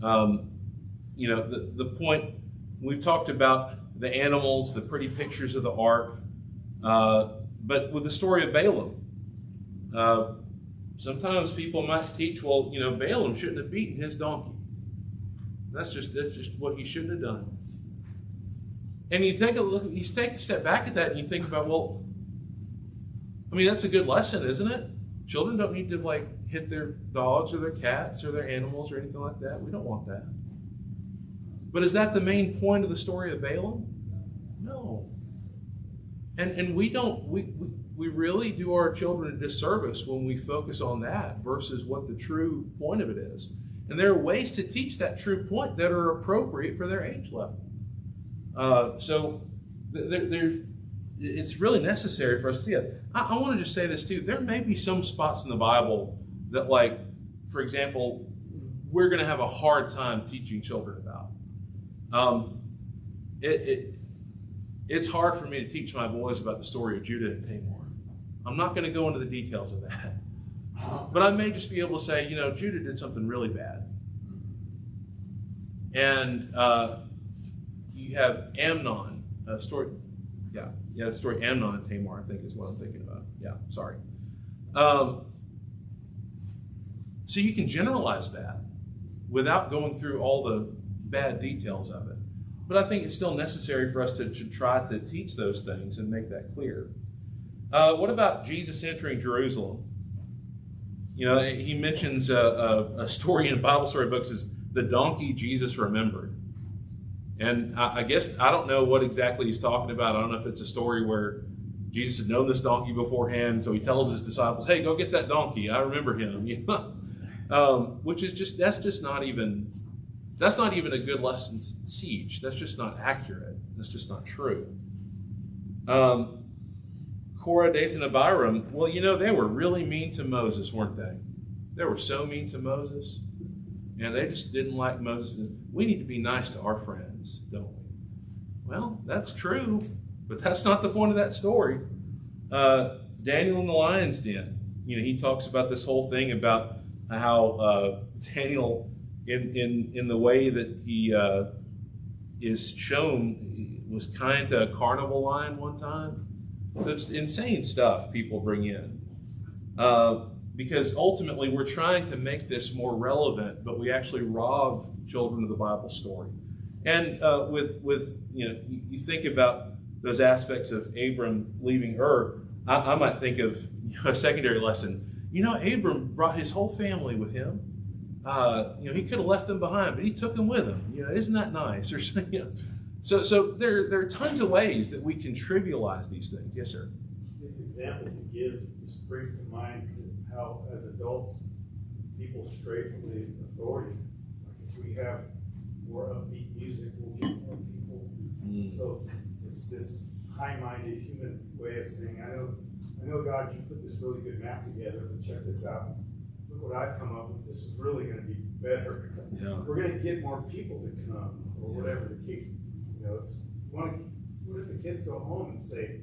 The point, we've talked about the animals, the pretty pictures of the ark, but with the story of Balaam, sometimes people might teach, Balaam shouldn't have beaten his donkey. That's just what he shouldn't have done. And you take a step back at that and you think about, that's a good lesson, isn't it? Children don't need to hit their dogs or their cats or their animals or anything like that. We don't want that. But is that the main point of the story of Balaam? No. And we really do our children a disservice when we focus on that versus what the true point of it is. And there are ways to teach that true point that are appropriate for their age level. It's really necessary for us to see it. I want to just say this too. There may be some spots in the Bible that, for example, we're going to have a hard time teaching children about. It's hard for me to teach my boys about the story of Judah and Tamar. I'm not going to go into the details of that. But I may just be able to say, Judah did something really bad. And you have Amnon, a story. Yeah, the story Amnon and Tamar, I think, is what I'm thinking about. Yeah, sorry. So you can generalize that without going through all the bad details of it. But I think it's still necessary for us to try to teach those things and make that clear. What about Jesus entering Jerusalem? He mentions a story in a Bible story book, says the donkey Jesus remembered. And I guess, I don't know what exactly he's talking about. I don't know if it's a story where Jesus had known this donkey beforehand, so he tells his disciples, "Hey, go get that donkey. I remember him." Which is that's not even a good lesson to teach. That's just not accurate. That's just not true. Korah, Dathan, and Abiram, they were really mean to Moses, weren't they? They were so mean to Moses. And they just didn't like Moses. We need to be nice to our friends, don't we? Well, that's true, but that's not the point of that story. Daniel in the lion's den. He talks about this whole thing about how Daniel, in the way that he is shown, was kind to a carnival lion one time. It's insane stuff people bring in. because ultimately we're trying to make this more relevant, but we actually rob children of the Bible story. And with you think about those aspects of Abram leaving Ur, I might think of a secondary lesson. Abram brought his whole family with him. He could have left them behind, but he took them with him. Isn't that nice? Or so there are tons of ways that we can trivialize these things. Yes, sir. This example he gives just brings to mind to how, as adults, people stray from the authority. Like if we have more upbeat music, we'll get more people. So it's this high-minded human way of saying, I know, God, you put this really good map together, but check this out. Look what I've come up with. This is really going to be better. Yeah. We're going to get more people to come, or whatever the case. What if the kids go home and say,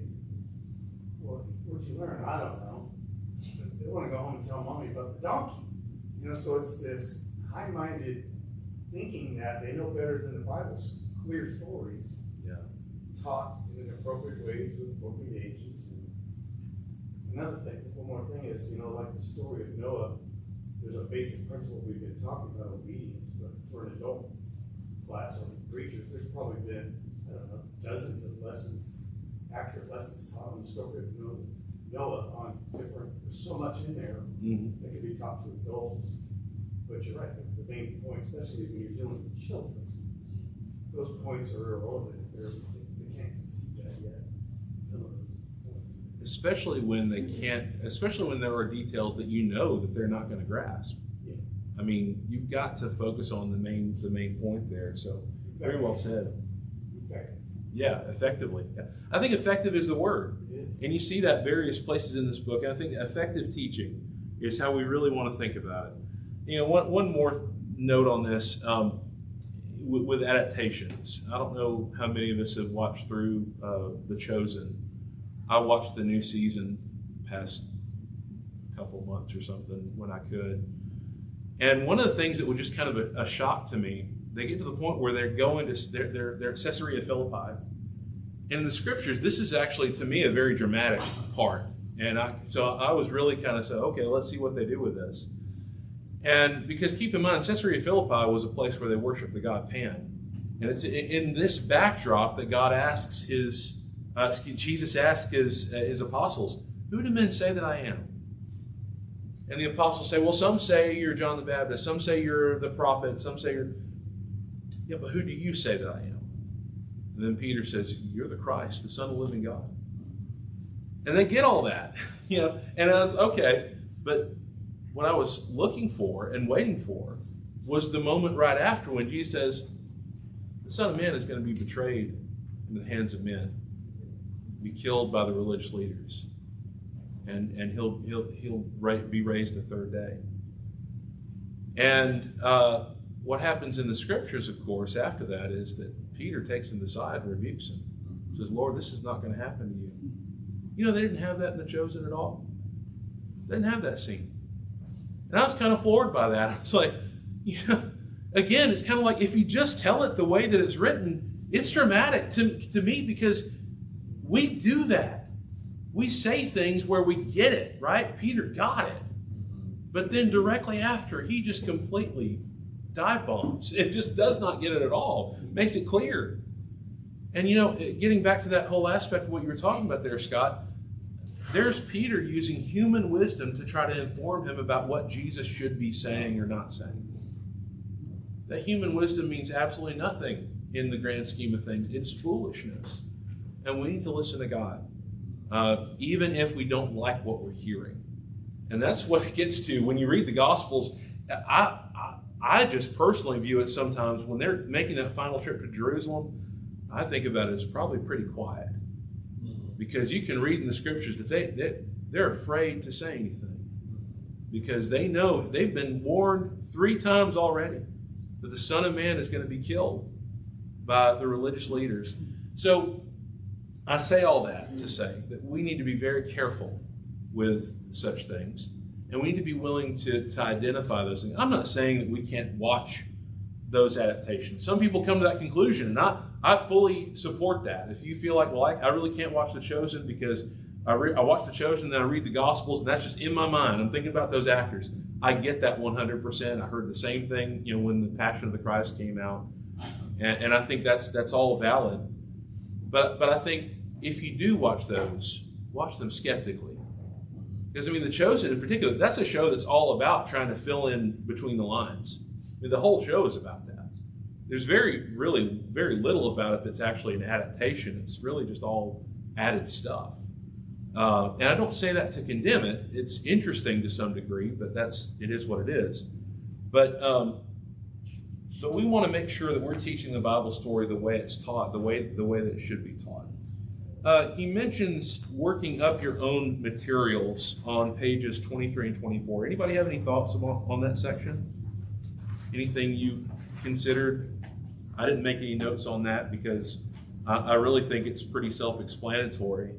well, what'd you learn? I don't know. They want to go home and tell mommy about the donkey. So it's this high-minded thinking that they know better than the Bible's clear stories. Yeah. Taught in an appropriate way to appropriate ages. And another thing, one more thing is, like the story of Noah, there's a basic principle we've been talking about, obedience, but for an adult class or preachers, there's probably been, dozens of lessons, accurate lessons taught on the story of Noah on different, there's so much in there that could be taught to adults. But you're right, the main point, especially when you're dealing with children, those points are irrelevant. They can't conceive that yet. Some of those points. Especially when there are details that that they're not going to grasp. Yeah. I mean, you've got to focus on the main point there. So very well said. Effective. Yeah, effectively. Yeah. I think effective is the word. Yeah. And you see that various places in this book. And I think effective teaching is how we really want to think about it. One more note on this with adaptations. I don't know how many of us have watched through The Chosen. I watched the new season past couple months or something when I could. And one of the things that was just kind of a shock to me, they get to the point where they're going to they're at Caesarea Philippi. And in the scriptures, this is actually, to me, a very dramatic part. And so I was really kind of saying, okay, let's see what they do with this. And because keep in mind, Caesarea Philippi was a place where they worshiped the god Pan. And it's in this backdrop that Jesus asked his apostles, who do men say that I am? And the apostles say, well, some say you're John the Baptist, some say you're the prophet, some say you're... Yeah, but who do you say that I am? And then Peter says, you're the Christ, the Son of the living God. And they get all that, and I was, okay, but what I was looking for and waiting for was the moment right after when Jesus says, the Son of Man is going to be betrayed in the hands of men, be killed by the religious leaders, and he'll be raised the third day. And what happens in the scriptures, of course, after that is that Peter takes him aside and rebukes him. Says, Lord, this is not going to happen to you. They didn't have that in The Chosen at all. They didn't have that scene. And I was kind of floored by that. I was like, again, it's kind of like if you just tell it the way that it's written, it's dramatic to me because we do that. We say things where we get it, right? Peter got it. But then directly after, he just completely dive bombs. It just does not get it at all. Makes it clear. And getting back to that whole aspect of what you were talking about there, Scott, there's Peter using human wisdom to try to inform him about what Jesus should be saying or not saying. That human wisdom means absolutely nothing in the grand scheme of things. It's foolishness. And we need to listen to God, even if we don't like what we're hearing. And that's what it gets to when you read the Gospels. I just personally view it sometimes when they're making that final trip to Jerusalem, I think about it as probably pretty quiet. Because you can read in the scriptures that they're afraid to say anything. Because they know they've been warned 3 times already that the Son of Man is going to be killed by the religious leaders. So I say all that to say that we need to be very careful with such things. And we need to be willing to identify those things. I'm not saying that we can't watch those adaptations. Some people come to that conclusion, and I fully support that. If you feel like, well, I really can't watch The Chosen because I watch The Chosen, then I read the Gospels, and that's just in my mind. I'm thinking about those actors. I get that 100%. I heard the same thing, when the Passion of the Christ came out, and I think that's all valid. But I think if you do watch those, watch them skeptically, because The Chosen in particular, that's a show that's all about trying to fill in between the lines. The whole show is about that. There's very little about it that's actually an adaptation. It's really just all added stuff. And I don't say that to condemn it. It's interesting to some degree, but it is what it is. But so we want to make sure that we're teaching the Bible story the way it's taught, the way that it should be taught. He mentions working up your own materials on pages 23 and 24. Anybody have any thoughts on that section? Anything you considered? I didn't make any notes on that because I really think it's pretty self-explanatory.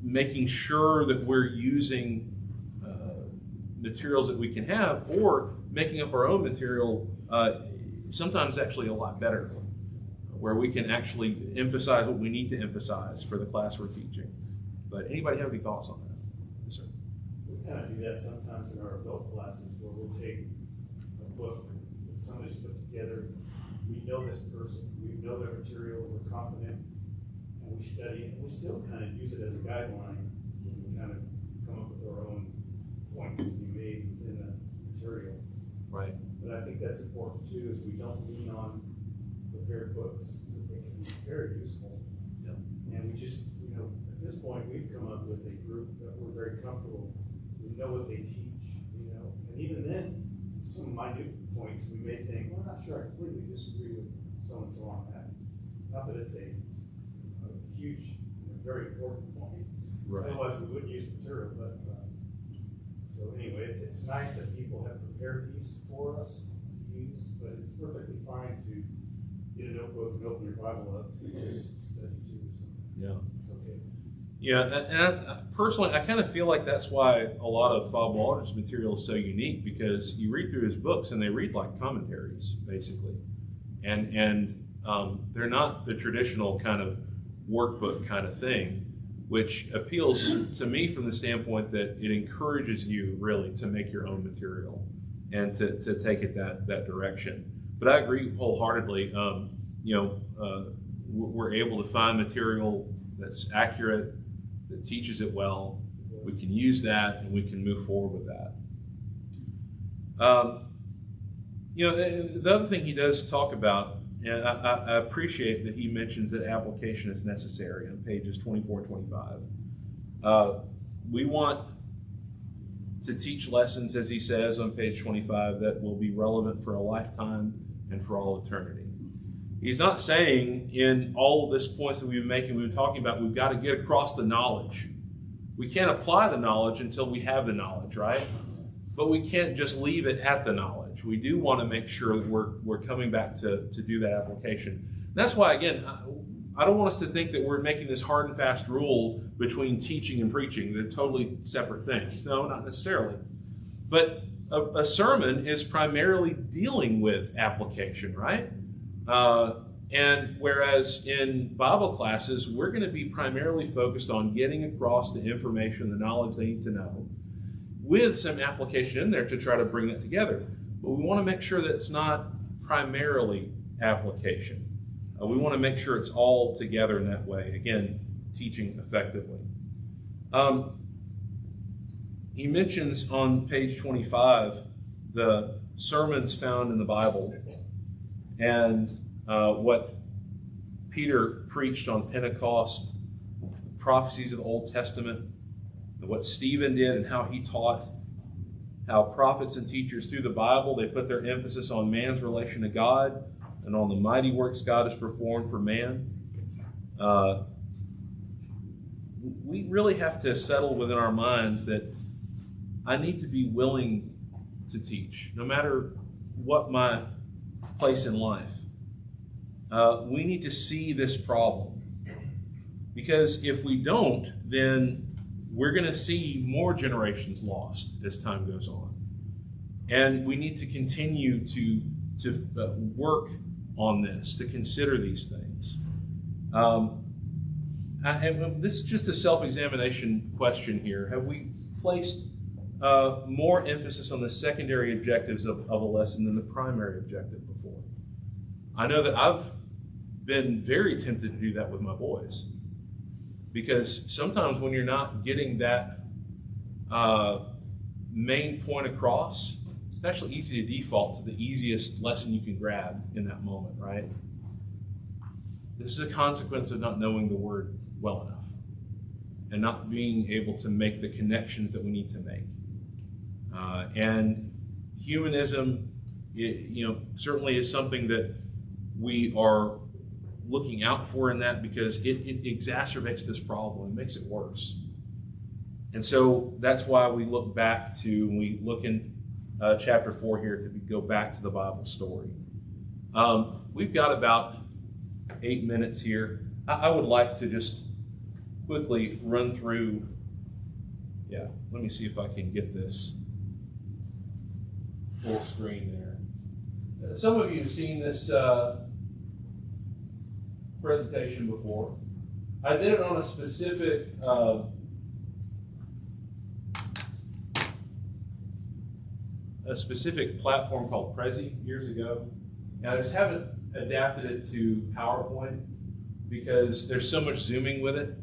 Making sure that we're using materials that we can have, or making up our own material, sometimes actually a lot better, where we can actually emphasize what we need to emphasize for the class we're teaching. But anybody have any thoughts on that? Yes, sir. We kind of do that sometimes in our adult classes, where we'll take a book that somebody's put together. We know this person, we know their material, we're confident, and we study it, and we still kind of use it as a guideline, and kind of come up with our own points to be made within the material. Right. But I think that's important too, is we don't lean on prepared books. They can be very useful. Yeah. And we just, at this point, we've come up with a group that we're very comfortable. We know what they teach, and even then, some minute points we may think, well, I'm not sure I completely disagree with so and so on that. Not that it's a huge, very important point. Right. Otherwise, we wouldn't use material. But so anyway, it's nice that people have prepared these for us to use, but it's perfectly fine to get a notebook and open your Bible up and just study too. So Yeah. it's okay. Yeah, and personally, I kind of feel like that's why a lot of Bob Waldron's material is so unique, because you read through his books and they read like commentaries, basically. And they're not the traditional kind of workbook kind of thing, which appeals to me from the standpoint that it encourages you really to make your own material and to take it that direction. But I agree wholeheartedly. We're able to find material that's accurate, that teaches it well. We can use that and we can move forward with that. The other thing he does talk about, and I appreciate that he mentions that application is necessary on pages 24 and 25. We want to teach lessons, as he says on page 25, that will be relevant for a lifetime and for all eternity. He's not saying in all of this points that we've been making, we've been talking about, we've got to get across the knowledge. We can't apply the knowledge until we have the knowledge, right? But we can't just leave it at the knowledge. We do want to make sure that we're coming back to do that application. And that's why, again, I don't want us to think that we're making this hard and fast rule between teaching and preaching. They're totally separate things. No, not necessarily. But a sermon is primarily dealing with application, right? And whereas in Bible classes, we're going to be primarily focused on getting across the information, the knowledge they need to know, with some application in there to try to bring that together. But we want to make sure that it's not primarily application. We want to make sure it's all together in that way. Again, teaching effectively. He mentions on page 25 the sermons found in the Bible and what Peter preached on Pentecost, prophecies of the Old Testament, and what Stephen did and how he taught, how prophets and teachers through the Bible, they put their emphasis on man's relation to God and on the mighty works God has performed for man. We really have to settle within our minds that I need to be willing to teach, no matter what my place in life. We need to see this problem, because if we don't, then we're going to see more generations lost as time goes on. And we need to continue to work on this, to consider these things. this is just a self-examination question here. Have we placed more emphasis on the secondary objectives of a lesson than the primary objective before? I know that I've been very tempted to do that with my boys, because sometimes when you're not getting that main point across, it's actually easy to default to the easiest lesson you can grab in that moment, right? This is a consequence of not knowing the word well enough and not being able to make the connections that we need to make. And humanism, certainly is something that we are looking out for in that, because it exacerbates this problem and makes it worse. And so that's why we look back to, when we look in chapter 4 here, to go back to the Bible story. We've got about 8 minutes here. I would like to just quickly run through, let me see if I can get this full screen there. Some of you have seen this presentation before. I did it on a specific platform called Prezi years ago, and I just haven't adapted it to PowerPoint because there's so much zooming with it.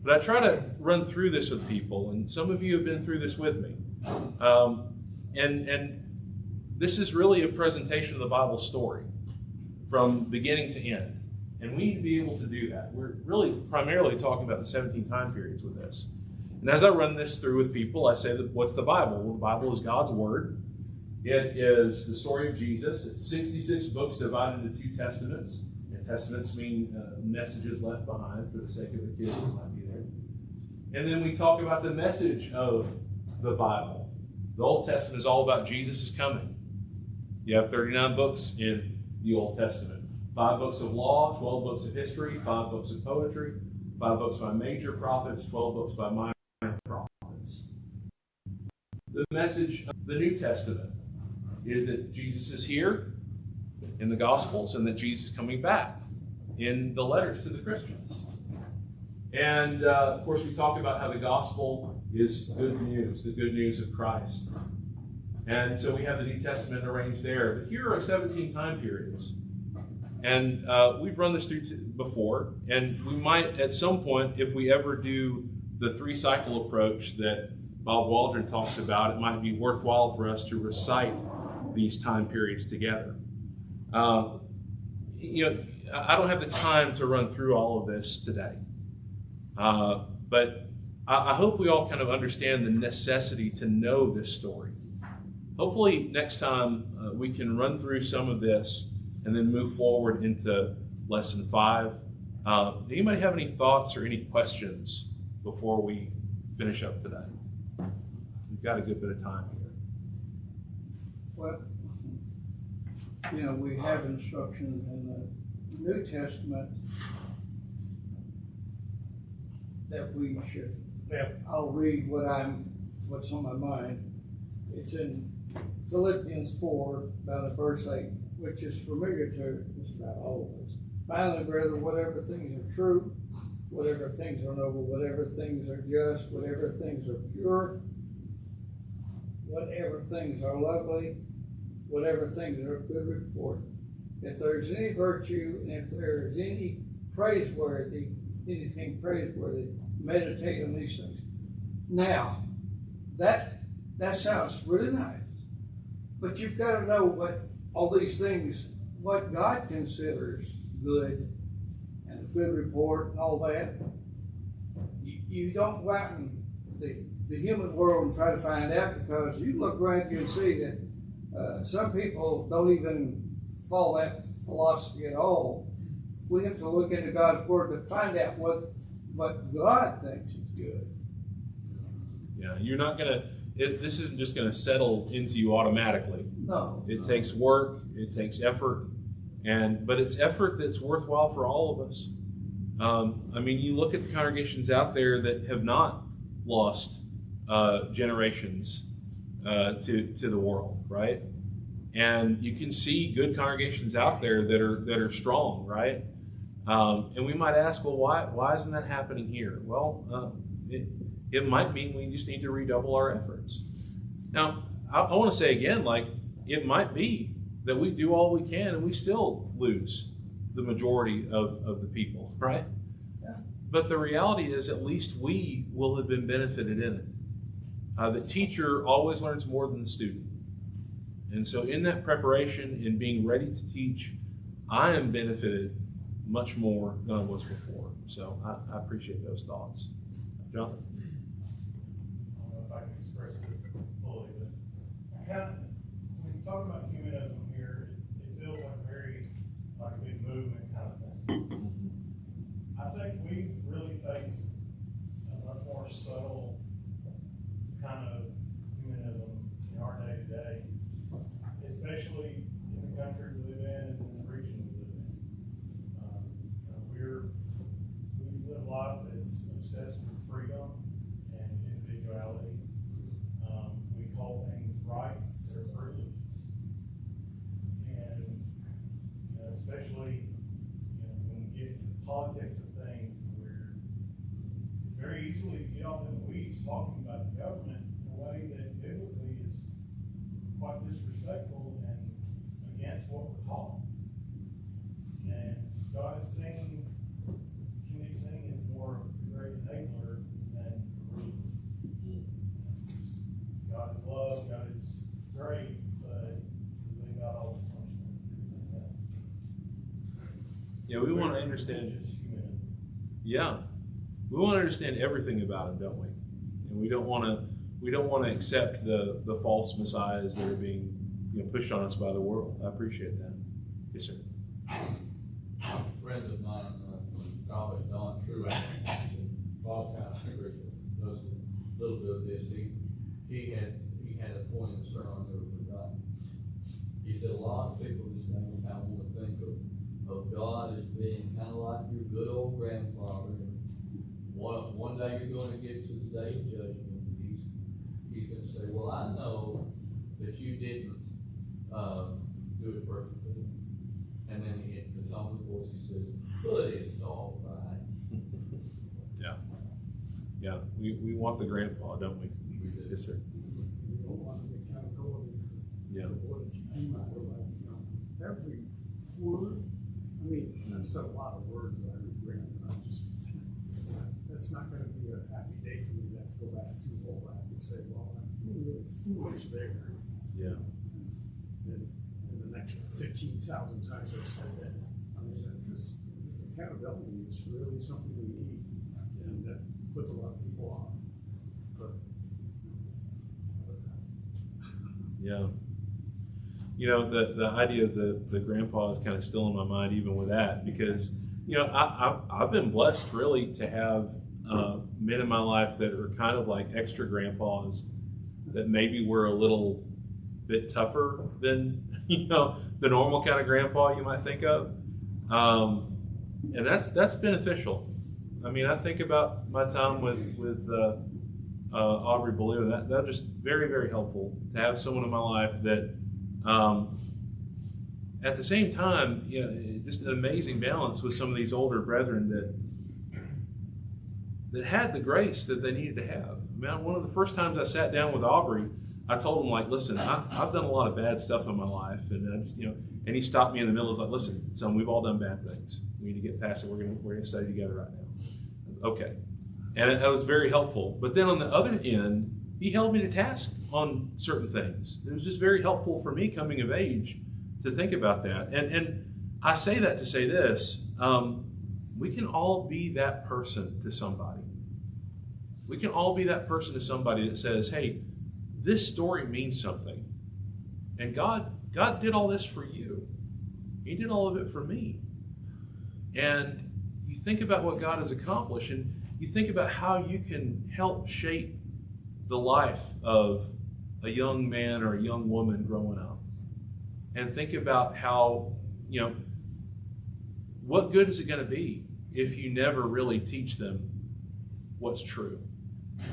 But I try to run through this with people, and some of you have been through this with me. And this is really a presentation of the Bible story from beginning to end. And we need to be able to do that. We're really primarily talking about the 17 time periods with this. And as I run this through with people, I say, that what's the Bible? Well, the Bible is God's Word. It is the story of Jesus. It's 66 books divided into 2 testaments. And testaments mean messages left behind for the sake of the kids that might be there. And then we talk about the message of the Bible. The Old Testament is all about Jesus' coming. You have 39 books in the Old Testament. 5 books of law, 12 books of history, 5 books of poetry, 5 books by major prophets, 12 books by minor prophets. The message of the New Testament is that Jesus is here in the Gospels and that Jesus is coming back in the letters to the Christians. And of course, we talk about how the Gospel is good news, the good news of Christ. And so we have the New Testament arranged there. But here are 17 time periods. And we've run this through before, and we might at some point, if we ever do the 3-cycle approach that Bob Waldron talks about, it might be worthwhile for us to recite these time periods together. I don't have the time to run through all of this today, but I hope we all kind of understand the necessity to know this story. Hopefully next time we can run through some of this and then move forward into lesson 5. Anybody have any thoughts or any questions before we finish up today? We've got a good bit of time here. Well, we have instruction in the New Testament that we should. I'll read what's on my mind. It's in Philippians 4, about verse 8, which is familiar to just about all of us. Finally, brethren, whatever things are true, whatever things are noble, whatever things are just, whatever things are pure, whatever things are lovely, whatever things are of good report. If there's any virtue and if there is anything praiseworthy, meditate on these things. Now, that sounds really nice, but you've got to know what all these things, what God considers good and a good report and all that. You don't go out in the human world and try to find out, because you look around you and see that some people don't even follow that philosophy at all. We have to look into God's Word to find out what God thinks is good. Yeah, you're not going to, this isn't just going to settle into you automatically. No. It takes work, it takes effort, but it's effort that's worthwhile for all of us. You look at the congregations out there that have not lost generations to the world, right? And you can see good congregations out there that are strong, right? And we might ask, well, why isn't that happening here? Well, it might mean we just need to redouble our efforts. Now, I want to say again, like, it might be that we do all we can and we still lose the majority of the people, right? Yeah. But the reality is, at least we will have been benefited in it. The teacher always learns more than the student. And so in that preparation, in being ready to teach, I am benefited much more than I was before. So I appreciate those thoughts. John? I don't know if I can express this fully, but when he's talking about humanism here, it feels like a big movement kind of thing. I think we really face a much more subtle kind of humanism in our day to day, especially in the country we live in and in the region we live in. We live a life that's obsessed with freedom and individuality. We call things rights, they're privileges. And especially when we get into the politics of things, where it's very easily to get off in the weeds talking about the government in a way that biblically is quite disrespectful and against what we're taught. And God is seen, can be seen as more of a great enabler than a ruler. God is love, God is great, but we leave out all the punishment and everything else. Yeah, we want to understand. It's just humanism. Yeah, we want to understand everything about him, don't we? And we don't want to accept the false messiahs that are being pushed on us by the world. I appreciate that. Yes, sir. A friend of mine from college, Don Truax, Bob County, does a little bit of this. He had a point in the sermon I've never forgotten. He said a lot of people this day kind of want to think of God as being kind of like your good old grandfather. One day you're going to get to the day of judgment, and he's going to say, well, I know that you didn't do it perfectly. And then in the tone of the voice he says, but it's all right. Yeah, we want the grandpa, don't we? We do. Yes, sir. We don't want the accountability Yeah. for what it's every word. I mean, I've said a lot of words that I regret, and that's not gonna be a happy day for me to have to go back through all that and say, well, I'm really foolish there. Yeah. And the next 15,000 times I've said that. I mean, that's just, accountability is really something we need, and that puts a lot of people off. But Yeah. The idea of the grandpa is kind of still in my mind even with that, because, I've been blessed really to have men in my life that are kind of like extra grandpas that maybe were a little bit tougher than, the normal kind of grandpa you might think of. And that's beneficial. I mean, I think about my time with Aubrey Ballou, and that was just very, very helpful to have someone in my life that, at the same time, just an amazing balance with some of these older brethren that had the grace that they needed to have. I mean, one of the first times I sat down with Aubrey, I told him, like, listen, I've done a lot of bad stuff in my life, and I just, and he stopped me in the middle. He's like, listen, son, we've all done bad things. We need to get past it. We're gonna study together right now. Okay. And it was very helpful. But then on the other end, he held me to task on certain things. It was just very helpful for me coming of age to think about that. And I say that to say this, we can all be that person to somebody. We can all be that person to somebody that says, hey, this story means something. And God did all this for you. He did all of it for me. And you think about what God has accomplished, and you think about how you can help shape the life of a young man or a young woman growing up. And think about how, what good is it going to be if you never really teach them what's true?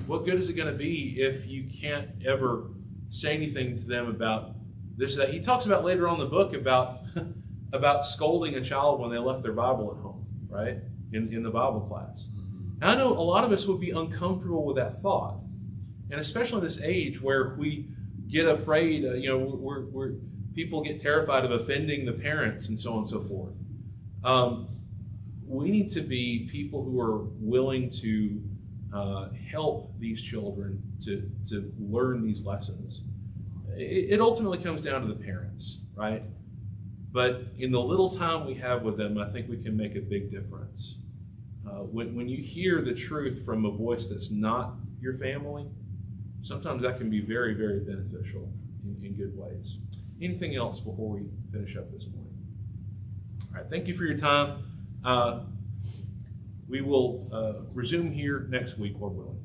What good is it going to be if you can't ever say anything to them about this or that? He talks about later on in the book about scolding a child when they left their Bible at home. right? In the Bible class. And I know a lot of us would be uncomfortable with that thought. And especially in this age where we get afraid, we're people get terrified of offending the parents and so on and so forth. We need to be people who are willing to help these children to learn these lessons. It ultimately comes down to the parents, right? But in the little time we have with them, I think we can make a big difference. When you hear the truth from a voice that's not your family, sometimes that can be very, very beneficial in good ways. Anything else before we finish up this morning? All right, thank you for your time. We will resume here next week, Lord willing.